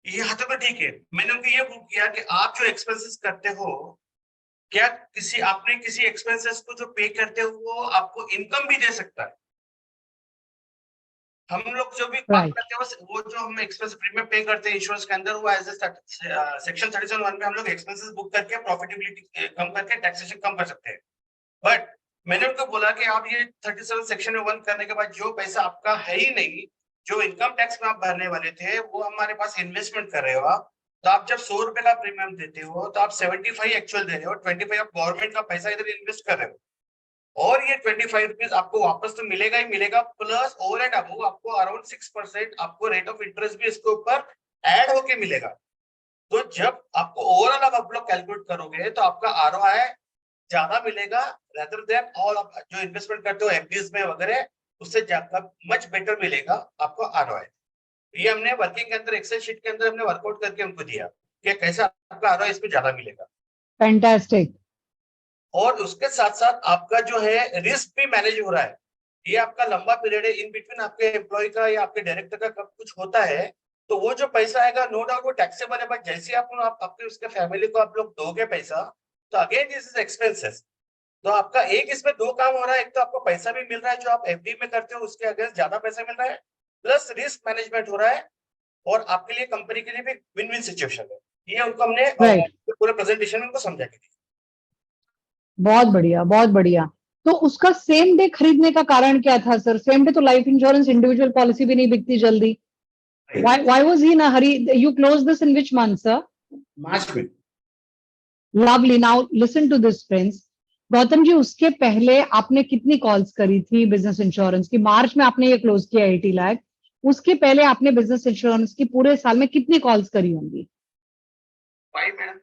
ये यहाँ तक तो ठीक है। मैंने उनको ये प्रूव किया कि आप जो एक्सपेंसेस करते हो, क्या आपने किसी एक्सपेंसेस को जो पे करते हो वो आपको इनकम भी दे सकता है। हम लोग जो भी बात करते हैं वो जो हम एक्सपेंस प्रीमियम पे करते हैं इंश्योरेंस के अंदर, वो एज सेक्शन 37(1) में हम लोग एक्सपेंसेस बुक करके प्रॉफिटेबिलिटी कम करके टैक्सेशन कम कर सकते हैं। बट मैंने उनको बोला कि आप ये 37 सेक्शन में 1 करने के बाद जो पैसा आपका है ही नहीं, जो इनकम टैक्स में आप भरने वाले थे, वो हमारे पास इन्वेस्टमेंट कर रहे हो आप, तो आप जब 100 रुपए का प्रीमियम देते हो तो आप 75 एक्चुअल दे रहे हो, 25 आप गवर्नमेंट का पैसा इधर इन्वेस्ट कर रहे हो, और ये 25 रुपीज आपको वापस तो मिलेगा ही मिलेगा, प्लस ओवर एंड अबव आपको अराउंड 6% आपको रेट ऑफ इंटरेस्ट भी इसके ऊपर ऐड होके मिलेगा। तो जब आपको ओवरऑल आप लोग कैलकुलेट करोगे तो आपका आरओआई ज्यादा मिलेगा रेदर देन ऑल आप जो इन्वेस्टमेंट करते हो एफडीज में वगैरह, उससे ज्यादा मच बेटर मिलेगा आपको आरओआई। ये हमने वर्किंग के अंदर एक्सेल शीट के अंदर हमने वर्कआउट करके उनको दिया कि कैसा आपका आरओआई इसमें ज्यादा मिलेगा। फैंटास्टिक। और उसके साथ साथ आपका जो है रिस्क भी मैनेज हो रहा है। ये आपका लंबा पीरियड है, इन बिटवीन आपके एम्प्लॉय का या आपके डायरेक्टर का कब कुछ होता है तो वो जो पैसा आएगा नो डाउट वो टैक्सेबल है, बट जैसे आप आपके उसके फैमिली को आप लोग दोगे पैसा तो अगेन दिस इज एक्सपेंसेस। तो आपका एक इसमें 2 काम हो रहा है, एक तो आपको पैसा भी मिल रहा है जो आप एफडी में करते हो उसके अगेंस्ट ज्यादा पैसा मिल रहा है, प्लस रिस्क मैनेजमेंट हो रहा है, और आपके लिए कंपनी के लिए भी विन विन सिचुएशन है। ये उनको हमने पूरे प्रेजेंटेशन में उनको समझा के दिया। बहुत बढ़िया, बहुत बढ़िया। तो उसका सेम डे खरीदने का कारण क्या था सर? सेम डे तो लाइफ इंश्योरेंस इंडिविजुअल पॉलिसी भी नहीं बिकती जल्दी। Why was he in a hurry? You closed this in which month, sir? मार्च में। Lovely. Now listen to this, friends. Gautam ji, उसके पहले आपने कितनी कॉल्स करी थी बिजनेस इंश्योरेंस की? मार्च में आपने ये क्लोज किया 80 लाख। उसके पहले आपने बिजनेस इंश्योरेंस की पूरे साल में कितनी कॉल्स करी होंगी? 5 madam.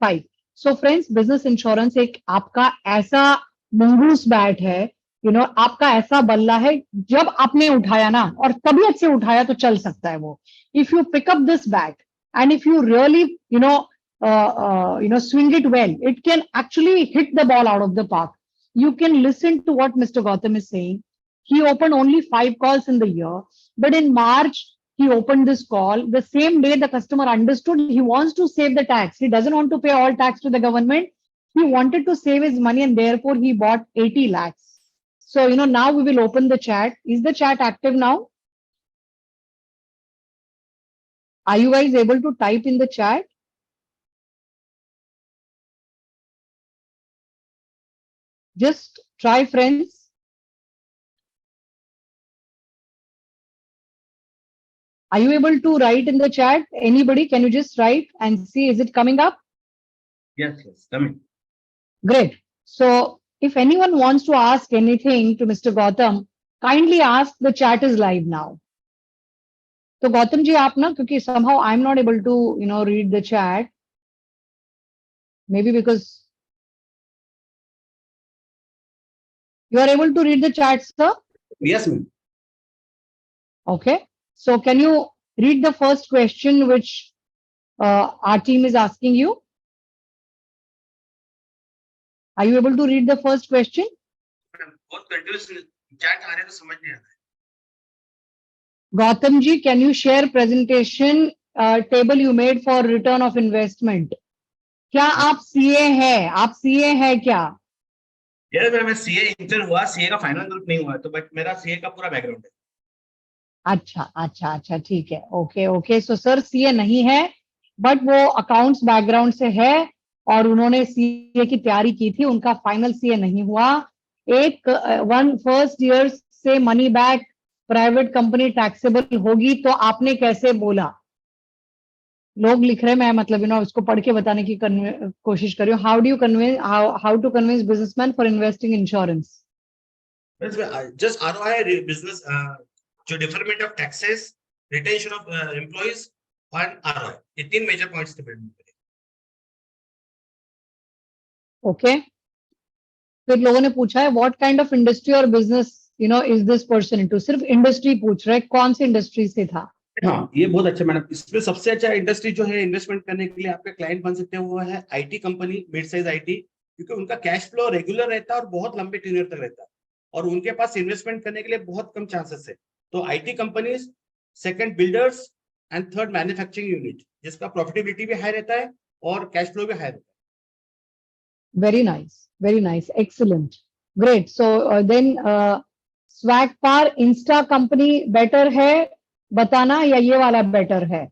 5. So friends, business insurance एक आपका ऐसा मंगूस बैट है, आपका ऐसा बल्ला है, जब आपने उठाया ना और तबीयत से उठाया तो चल सकता है वो. If you pick up this bat and if you really swing it well, it can actually hit the ball out of the park. You can listen to what Mr. Gautam is saying. He opened only 5 calls in the year, but in March he opened this call. The same day the customer understood he wants to save the tax. He doesn't want to pay all tax to the government. He wanted to save his money and therefore he bought 80 lakhs. So, now we will open the chat. Is the chat active now? Are you guys able to type in the chat? Just try, friends. Are you able to write in the chat? Anybody, can you just write and see, is it coming up? Yes, coming. Great. So if anyone wants to ask anything to Mr. Gautam, kindly ask. The chat is live now. So Gautam ji, aap na, क्योंकि somehow I'm not able to, read the chat. Maybe because you are able to read the chat, sir? Yes, ma'am. Okay. So can you read the first question which our team is asking you? Are you able to read the first question? बहुत continuous chat आ रहे तो समझ नहीं आ रहा. Gautam ji, can you share presentation table you made for return of investment? क्या आप CA है? आप CA है क्या? यार मैं सीए इंटर हुआ, सीए का फाइनल ग्रुप नहीं हुआ, तो बट मेरा सीए का पूरा बैकग्राउंड है. अच्छा, ठीक है. ओके. सो सर CA नहीं है, बट वो अकाउंट्स बैकग्राउंड से है और उन्होंने CA की तैयारी की थी. उनका फाइनल CA नहीं हुआ. एक फर्स्ट ईयर से money back private company taxable होगी, तो आपने कैसे बोला? लोग लिख रहे, मैं मतलब इसको पढ़ के बताने की कोशिश कर रही हूँ. How do you convince, how to convince businessman for investing insurance? Just ROI business, जो deferment of taxes, retention of employees और आरओआई, ये 3 मेजर पॉइंट्स थे मेरे. ओके. फिर लोगों ने पूछा है व्हाट काइंड ऑफ इंडस्ट्री और business is this person into. सिर्फ इंडस्ट्री पूछ रहे, कौन सी इंडस्ट्री से था? हाँ, ये बहुत अच्छा मैडम. इसमें सबसे अच्छा इंडस्ट्री जो है इन्वेस्टमेंट करने के लिए आपके क्लाइंट बन सकते हैं वो है IT company, mid size IT, क्योंकि उनका कैश फ्लो रेगुलर रहता है और बहुत लंबे टेन्योर तक रहता है और उनके पास इन्वेस्टमेंट करने के लिए बहुत कम चांसेस है. तो IT companies, second builders and third manufacturing unit, जिसका प्रॉफिटेबिलिटी भी हाई रहता है और कैश फ्लो भी हाई रहता है. Very nice, excellent, great. So then swag par insta company better है बताना, या ये वाला बेटर है?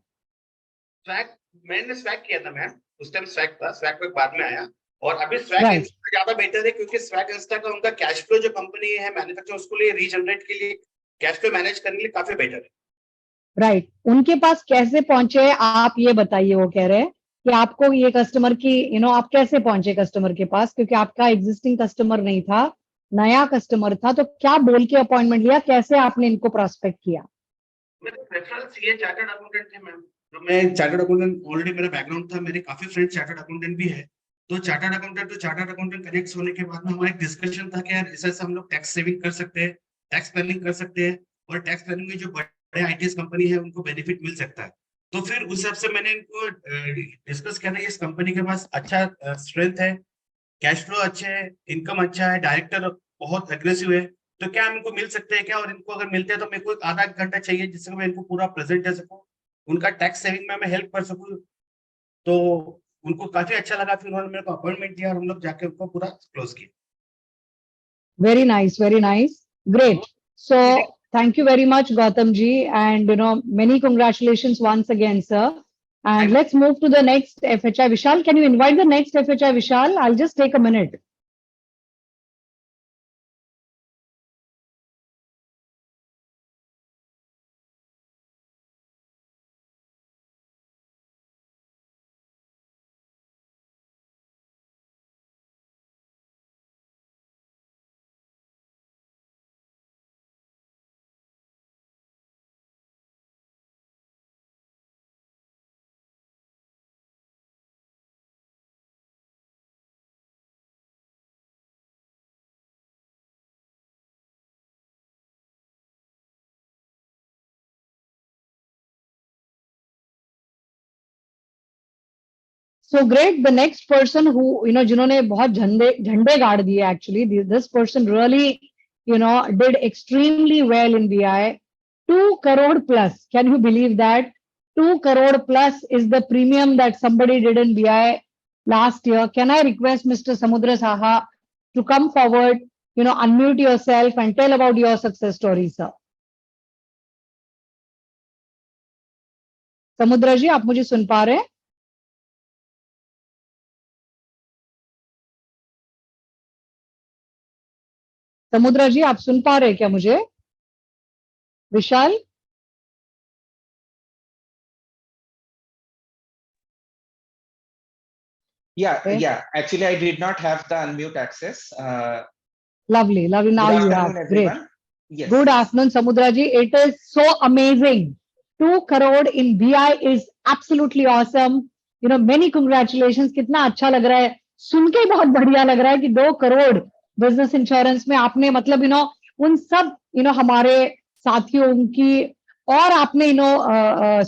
स्वैग, मैंने स्वैग किया था मैम, उस टाइम स्वैग था, स्वैग पे बाद में आया. और अभी स्वैग Right. इंस्टा ज्यादा बेटर है, क्योंकि स्वैग इंस्टा का उनका कैश फ्लो, जो कंपनी है मैन्युफैक्चर, उसको लिए रीजनरेट के लिए कैश फ्लो मैनेज करने के लिए काफी बेटर है. राइट. उनके पास कैसे पहुंचे आप ये बताइए. वो कह रहे हैं कि आपको ये कस्टमर की आप कैसे पहुंचे कस्टमर के पास, क्योंकि आपका एग्जिस्टिंग कस्टमर नहीं था, नया कस्टमर था, तो क्या बोल के अपॉइंटमेंट लिया, कैसे आपने इनको प्रोस्पेक्ट किया? मेरे प्रेफरेंस ये चार्टर्ड अकाउंटेंट थे मैम. तो मैं चार्टर्ड अकाउंटेंट, ऑलरेडी मेरा बैकग्राउंड था, मेरे काफी फ्रेंड्स चार्टर्ड अकाउंटेंट भी है. तो chartered accountant to chartered accountant connect होने के बाद में हमारा एक डिस्कशन था कि यार ऐसे ऐसे हम लोग टैक्स सेविंग कर सकते हैं, टैक्स प्लानिंग कर सकते हैं, और टैक्स प्लानिंग में जो बड़े आईटीएस कंपनी है उनको बेनिफिट मिल सकता है. तो फिर उस हिसाब से मैंने इनको डिस्कस किया था, इस कंपनी के पास अच्छा स्ट्रेंथ है, कैश फ्लो अच्छे है, इनकम अच्छा है, डायरेक्टर बहुत एग्रेसिव है, तो क्या हम इनको मिल सकते हैं क्या? और इनको अगर मिलते हैं तो मेरे को एक आधा घंटा चाहिए जिससे मैं इनको पूरा प्रेजेंट दे सकूं, उनका टैक्स सेविंग में मैं हेल्प कर सकूं. तो उनको काफी अच्छा लगा, फिर उन्होंने मेरे को अपॉइंटमेंट दिया और हम लोग जाके उनको पूरा क्लोज किया. Very nice, great. So thank you very much Gautam ji, and many congratulations once again, sir. And let's move to the next FHI. Vishal, can you invite the next FHI? Vishal, I'll just take a minute. So great. The next person who, जिन्होंने बहुत झंडे गाड़ दिए actually, this person really, did extremely well in BI. 2 crore plus. Can you believe that? 2 crore plus is the premium that somebody did in BI last year. Can I request Mr. Samudra Saha to come forward, unmute yourself and tell about your success story, sir? समुद्र जी, आप मुझे सुन पा रहे हैं? समुद्र जी, आप सुन पा रहे हैं क्या मुझे? विशाल? Yeah, Okay. yeah. Actually, I did not have the unmute access. Lovely, lovely. Now Good you have. afternoon, Great. everyone. Yes. Good yes. afternoon, Samudra ji. It is so amazing. 2 crore in BI is absolutely awesome. Many congratulations. कितना अच्छा लग रहा है. सुन के ही बहुत बढ़िया लग रहा है कि 2 करोड़ बिजनेस इंश्योरेंस में आपने मतलब उन सब हमारे साथियों की और आपने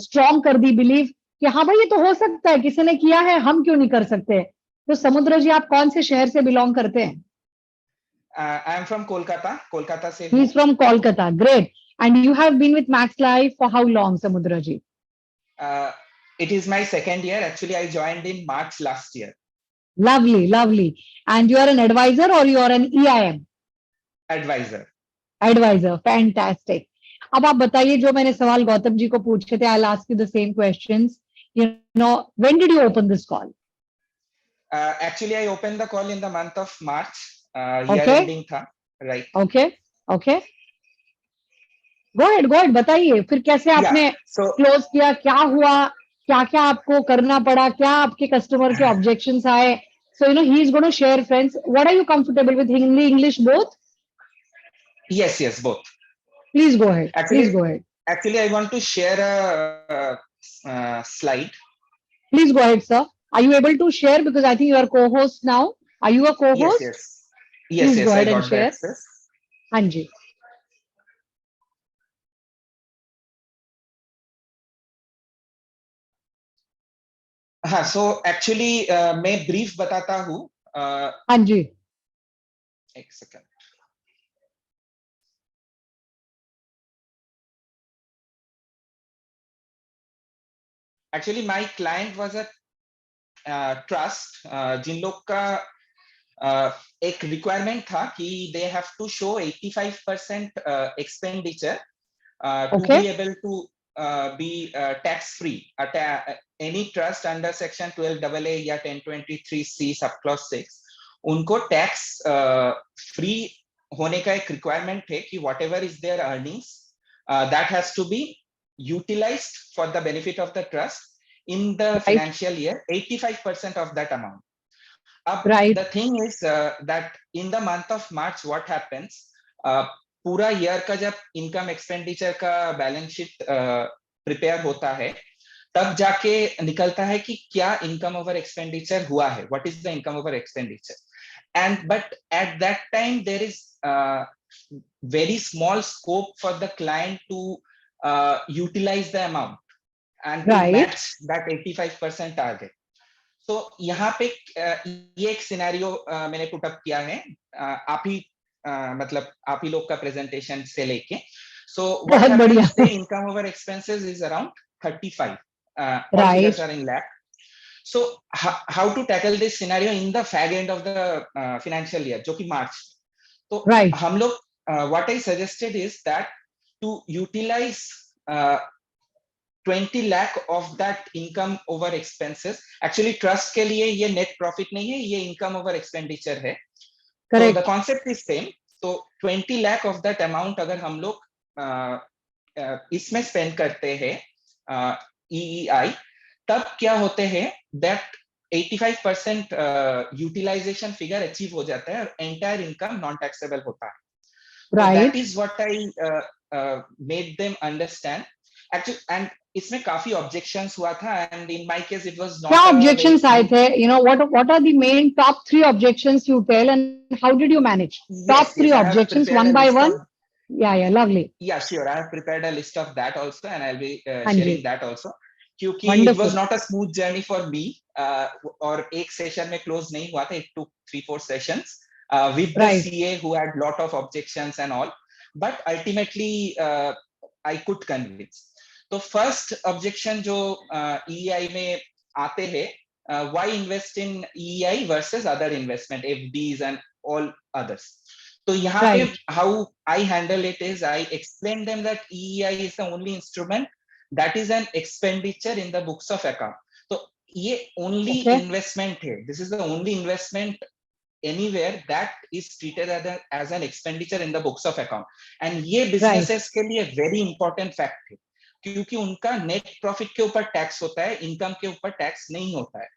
स्ट्रॉन्ग कर दी बिलीव कि हाँ भाई ये तो हो सकता है, किसी ने किया है, हम क्यों नहीं कर सकते. तो समुद्र जी, आप कौन से शहर से बिलोंग करते हैं? I am from Kolkata. Kolkata से He हूँ. is from Kolkata. Great. And you have been with Max Life for how long, Samudra ji? It is my second year. Actually, I joined in March last year. Lovely, lovely. And you are an advisor or you are an EIM? Advisor. Advisor. Fantastic. अब आप बताइए, जो मैंने सवाल गौतम जी को पूछे थे, I'll ask you the same questions. When did you open this call? Actually, I opened the call in the month of March. Year Okay. ending था. Right. Okay. Okay. Go ahead. बताइए फिर कैसे आपने Yeah. So क्लोज किया, क्या हुआ, क्या क्या आपको करना पड़ा, क्या आपके कस्टमर के ऑब्जेक्शंस आए. So he is going to share, friends. What are you comfortable with, Hindi, English, both? yes, both. Please go ahead. Actually- Please go ahead. Actually, I want to share a slide. Please go ahead, sir. Are you able to share? Because I think you are co-host now. Are you a co-host? Yes. Please go I ahead and got the share. access. हाँ जी. हाँ. So actually, मैं brief बताता हूँ. हाँ जी. एक second. Actually, my client was a trust. जिन लोग का एक requirement था कि they have to show 85% expenditure to Okay. be able to be tax free. Any trust under section 12AA या 1023C subclause 6 उनको tax free होने का एक requirement है कि whatever is their earnings that has to be utilized for the benefit of the trust in the Right. financial year, 85% of that amount. Right. The thing is that in the month of March, what happens? पूरा year का जब income expenditure का balance sheet prepare होता है, तब जाके निकलता है कि क्या इनकम ओवर एक्सपेंडिचर हुआ है. What is the income over expenditure? And but at that time there is very small scope for the client to utilize the amount and to Right. match that 85% target. So यहाँ पे ये एक scenario मैंने put up किया है. आप ही मतलब आप ही लोग का प्रेजेंटेशन से लेके. So what बहुत बढ़िया. happens, the income over expenses is around 35. All Right. figures are in lakh. So how to tackle this scenario in the fag end of the financial year, जो कि मार्च. तो Right. हम लोग what I suggested is that to utilize 20 lakh of that income over expenses. Actually trust के लिए ये net profit नहीं है, ये income over expenditure है. Correct. So the concept is same. So 20 lakh of that amount अगर हम लोग इसमें spend करते हैं EEI, तब क्या होते हैं that 85% utilization figure achieve हो जाता है और entire income non taxable होता है. So Right. that is what I made them understand. Actually, and इसमें काफी objections हुआ था, and in my case it was not. क्या a objections very आए थे? What are the main top 3 objections you tell, and how did you manage? Top 3 I have objections prepared one a by list one. of- Yeah, lovely. Yeah, sure. I have prepared a list of that also, and I'll be हाँ जी. sharing that also. क्योंकि it Wonderful. was not a smooth journey for me. और एक session में close नहीं हुआ था, it took 3-4 sessions with the Right. CA who had lot of objections and all, but ultimately I could convince. तो first objection जो EEI में आते हैं, why invest in EEI versus other investment, FDs and all others. तो यहाँ पे Right. how I handle it is I explain them that EEI is the only instrument that is an expenditure in the books of account. तो ये only Okay. investment है. This is the only investment anywhere that is treated as an expenditure in the books of account. And ये businesses के लिए very important fact है, क्योंकि उनका net profit के ऊपर tax होता है, income के ऊपर tax नहीं होता है,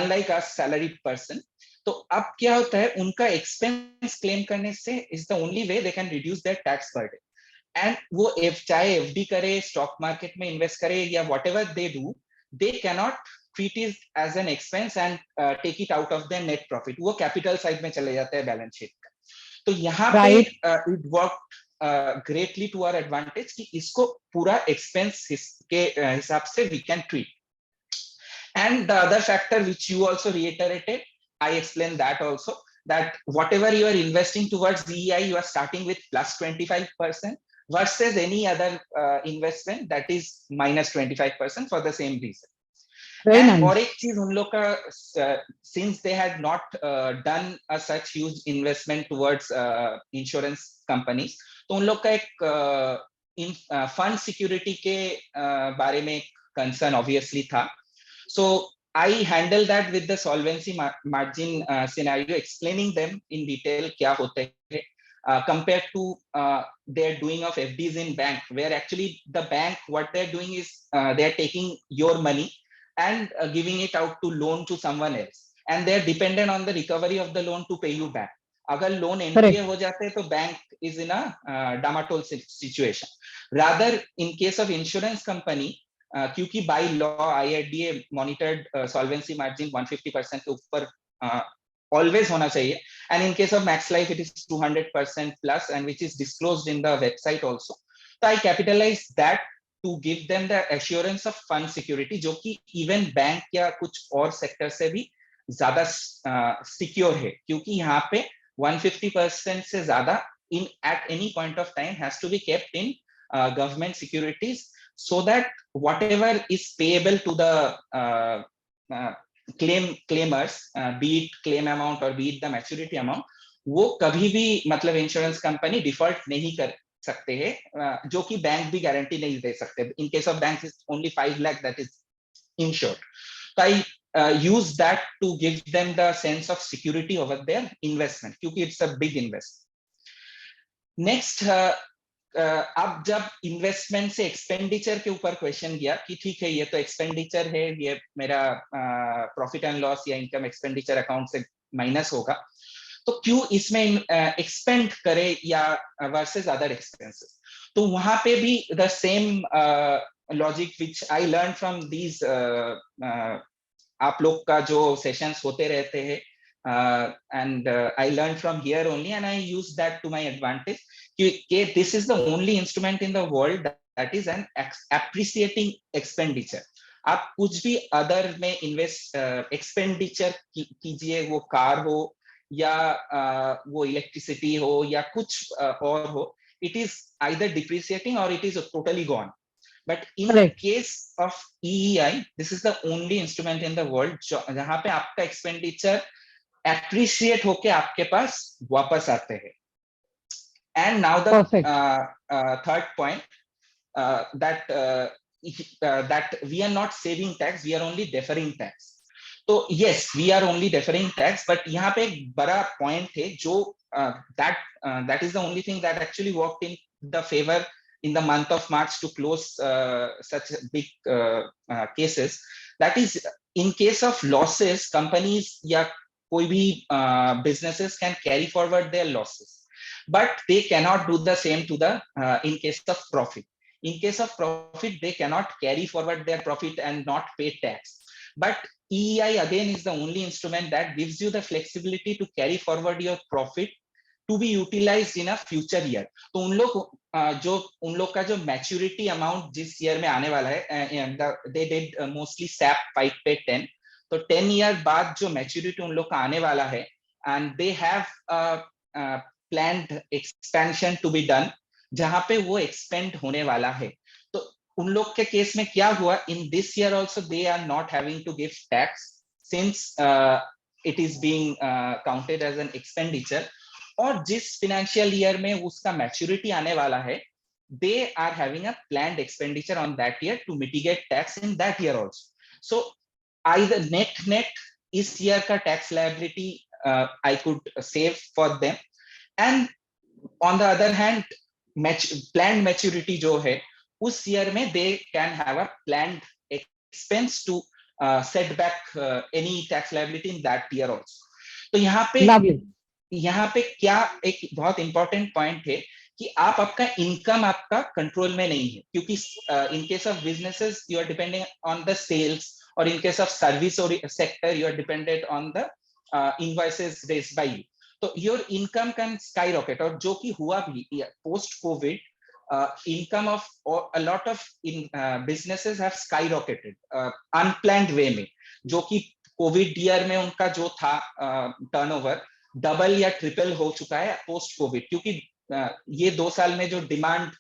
unlike a salaried person. तो अब क्या होता है, उनका expense claim करने से is the only way they can reduce their tax burden. And वो चाहे FD करे, stock market में invest करे या whatever they do, they cannot treat it as an expense and take it out of their net profit. वो capital side में चले जाते हैं balance sheet का. तो यहाँ पे it worked greatly to our advantage कि इसको पूरा expense के हिसाब से we can treat. And the other factor which you also reiterated, I explained that also, that whatever you are investing towards EEI, you are starting with plus 25% versus any other investment that is minus 25% for the same reason. Very And nice. और एक चीज उन लोग का, since they had not done a such huge investment towards insurance companies, तो उन लोग का एक fund security के बारे में concern obviously था. So I handle that with the solvency margin scenario, explaining them in detail क्या होते हैं compared to their doing of FDs in bank, where actually the bank, what they're doing is they're taking your money and giving it out to loan to someone else, and they're dependent on the recovery of the loan to pay you back. अगर loan NPA हो जाते हैं तो bank is in a डामाडोल situation. Rather, in case of insurance company, क्योंकि by law IRDA monitored solvency margin 150% के ऊपर always होना चाहिए, and in case of Max Life it is 200% plus, and which is disclosed in the website also. So I capitalize that to give them the assurance of fund security, जो कि even bank या कुछ और sector से भी ज़्यादा secure है, क्योंकि यहाँ पे 150% से ज़्यादा in at any point of time has to be kept in government securities, so that whatever is payable to the claimers, be it claim amount or be it the maturity amount, वो कभी भी मतलब insurance company default नहीं कर सकते हैं, जो कि बैंक भी गारंटी नहीं दे सकते. In case of banks, it's only 5 lakh that is insured. So I use that to give them the sense of security over their investment, क्योंकि it's a big investment. Next, अब जब investment से expenditure के ऊपर question गया कि ठीक है, ये तो एक्सपेंडिचर है, ये मेरा प्रॉफिट एंड लॉस या इनकम एक्सपेंडिचर अकाउंट से माइनस होगा, तो क्यों इसमें एक्सपेंड करे या वर्सेस अदर एक्सपेंसेस. तो वहां पे भी the same logic which I learn from these, आप लोग का जो सेशंस होते रहते हैं, and I learned from here only, and I use that to my advantage. This is the only instrument in the world that is an appreciating expenditure. आप कुछ भी अदर में इन्वेस्ट एक्सपेंडिचर कीजिए, वो कार हो या वो इलेक्ट्रिसिटी हो या कुछ और हो, it is either depreciating or it is totally gone. But in the case of EEI, this is the only instrument in the world जहाँ पे आपका एक्सपेंडिचर appreciate होके आपके पास वापस आते हैं. And now the third point, that we are not saving tax, we are only deferring tax. So yes, we are only deferring tax, but यहाँ पे एक बड़ा point है जो that is the only thing that actually worked in the favor in the month of March to close such big cases. That is, in case of losses, companies या कोई भी businesses can carry forward their losses, but they cannot do the same to the in case of profit. In case of profit, they cannot carry forward their profit and not pay tax. But EEI again is the only instrument that gives you the flexibility to carry forward your profit to be utilized in a future year. तो उन लोग का जो maturity amount जिस year में आने वाला है, they did mostly SAP 5 पे 10. तो 10 year बाद जो maturity उन लोग का आने वाला है, and they have a planned expansion to be done, जहाँ पे वो expand होने वाला है. तो उन लोग के केस में क्या हुआ, in this year also they are not having to give tax since it is being counted as an expenditure. और जिस financial year में उसका maturity आने वाला है, they are having a planned expenditure on that year to mitigate tax in that year also. So either net इस year का tax liability I could save for them, and on the other hand planned maturity जो है उस year में they can have a planned expense to set back any tax liability in that year also. तो यहाँ पे क्या एक बहुत इंपॉर्टेंट पॉइंट है कि आप आपका इनकम आपका कंट्रोल में नहीं है, क्योंकि in case of businesses you are depending on the sales, और इन केस ऑफ सर्विस और sector you are dependent on the invoices raised by you. तो your income can skyrocket, और जो कि हुआ भी post COVID, income of a lot of businesses have skyrocketed unplanned way में, जो कि कोविड ईयर में उनका जो था टर्नओवर डबल या ट्रिपल हो चुका है पोस्ट कोविड, क्योंकि ये 2 साल में जो डिमांड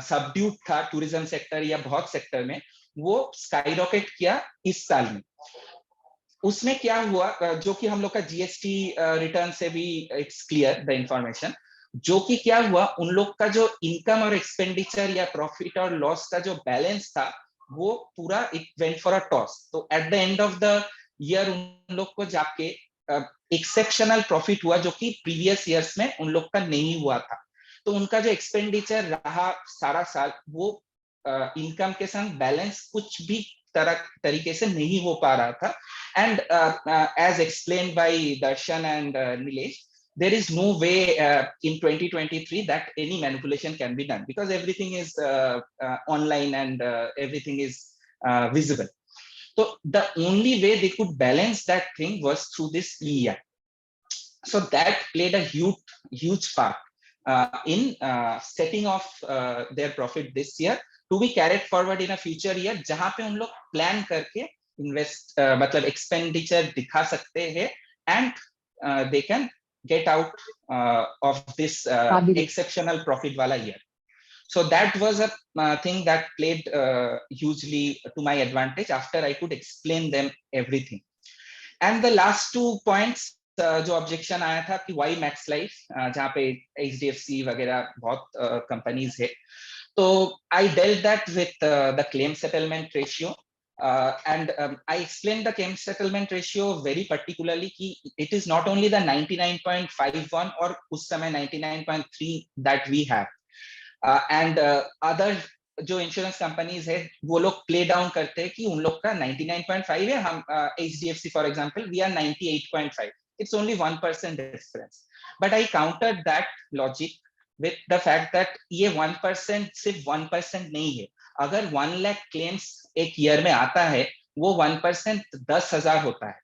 सबड्यूट था टूरिज्म सेक्टर या बहुत सेक्टर में, वो स्काईरॉकेट किया इस साल में. उसमें क्या हुआ, जो कि हम लोग का जीएसटी रिटर्न से भी इट्स क्लियर द इंफॉर्मेशन, जो कि क्या हुआ, उन लोग का जो इनकम और एक्सपेंडिचर या प्रॉफिट और लॉस का जो बैलेंस था वो पूरा it went for a toss. तो at the end of the year उन लोग को जाके एक्सेप्शनल प्रॉफिट हुआ, जो कि प्रीवियस ईयर्स में उन लोग का नहीं हुआ था. तो उनका जो एक्सपेंडिचर रहा सारा साल, वो इनकम के संग बैलेंस कुछ भी तरीके से नहीं हो पा रहा था. And as explained by Darshan and Nilesh, there is no way in 2023 that any manipulation can be done, because everything is online and everything is visible. So the only way they could balance that thing was through this EI. So that played a huge part in setting off their profit this year to be carried forward in a future year, जहाँ पे उन लोग plan करके invest मतलब expenditure दिखा सकते हैं, and they can get out of this exceptional profit wala year. So that was a thing that played hugely to my advantage after I could explain them everything. And the last 2 points जो objection आया था कि why Max Life, जहाँ पे HDFC वगैरह बहुत companies है, तो I dealt that with the claim settlement ratio. And I explained the claim settlement ratio very particularly कि it is not only the 99.51 और उस समय 99.3 that we have, and other जो इंश्योरेंस कंपनीज है वो लोग प्ले डाउन करते हैं कि उन लोग का 99.5 है, हम HDFC for example we are 98.5, it's only 1% difference. But I countered that logic with the fact that ये 1% सिर्फ 1% नहीं है. अगर 1 लाख क्लेम्स एक ईयर में आता है, वो 1% 10,000 होता है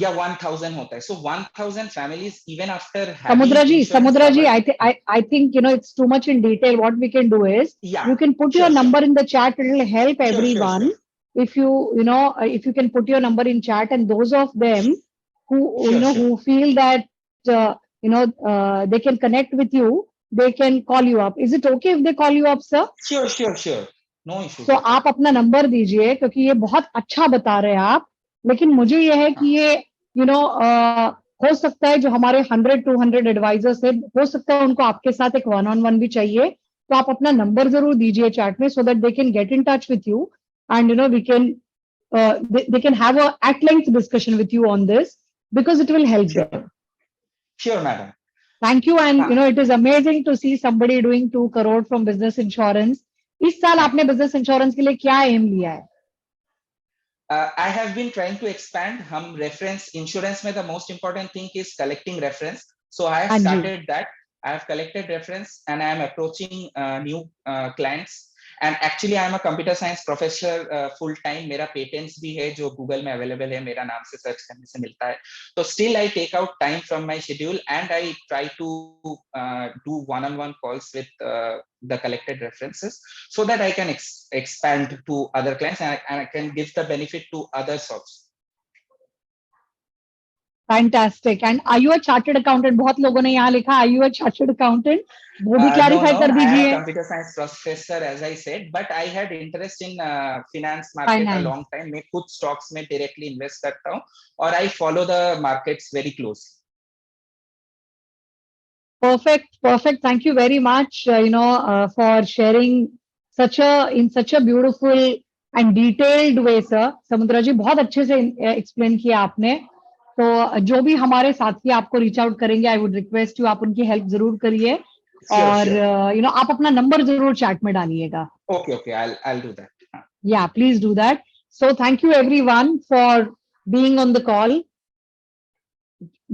या 1,000 होता है. So 1,000 families even after Samudra ji, I think it's too much in detail. What we can do is you can put your number in the chat. It will help everyone. If if you can put your number in chat, and those of them who who feel that they can connect with you, they can call you up. Is it okay if they call you up, sir? Sure. No issue. So आप अपना number दीजिए, क्योंकि ये बहुत अच्छा बता रहे हैं आप, लेकिन मुझे ये है कि ये हो सकता है जो हमारे 100-200 एडवाइजर्स है, हो सकता है उनको आपके साथ एक 1-on-1 भी चाहिए. तो आप अपना नंबर जरूर दीजिए चैट में, so that they can get in touch with you, and we can they can have a at length discussion with you on this, because it will help them. Sure, madam. Thank you. And it is amazing to see somebody doing 2 crore from business insurance. इस साल आपने business insurance के लिए क्या aim लिया है? I have been trying to expand. हम reference insurance में the most important thing is collecting reference. So I have started that. I have collected reference and I am approaching new clients. And actually I am a computer science professor full time. मेरा patents भी है जो Google में available है, मेरा नाम से search करने से मिलता है. तो still I take out time from my schedule and I try to do one-on-one calls with the collected references so that I can expand to other clients and I can give the benefit to others also. Fantastic. And are you a chartered accountant? बहुत लोगों ने यहाँ लिखा, are you a chartered accountant? वो भी clarify कर I am दीजिए. a computer science professor as I said, but I had interest in finance market a long time. मैं खुद stocks में directly invest करता हूँ और I follow the markets very closely. Perfect. Thank you very much, for sharing in such a beautiful and detailed way, sir. समुद्रा जी बहुत अच्छे से explain किया आपने. तो जो भी हमारे साथी आपको reach out करेंगे, I would request you आप उनकी help जरूर करिए. और आप अपना नंबर जरूर chat में डालिएगा. Okay, I'll do that. Yeah, please do that. So thank you everyone for being on the call.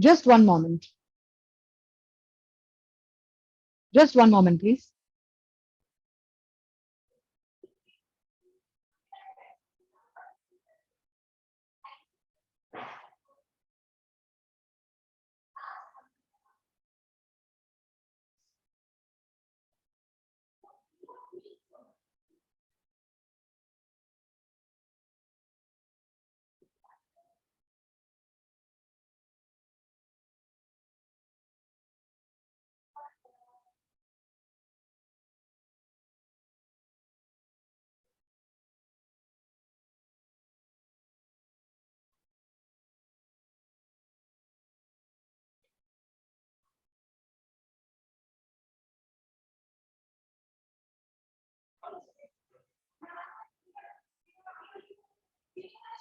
Just one moment. Just one moment, please.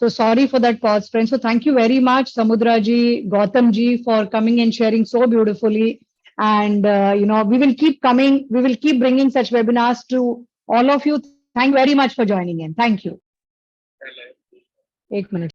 So sorry for that pause, friends. So thank you very much, Samudra ji, Gautam ji, for coming and sharing so beautifully. And we will keep coming. We will keep bringing such webinars to all of you. Thank you very much for joining in. Thank you. 1 minute.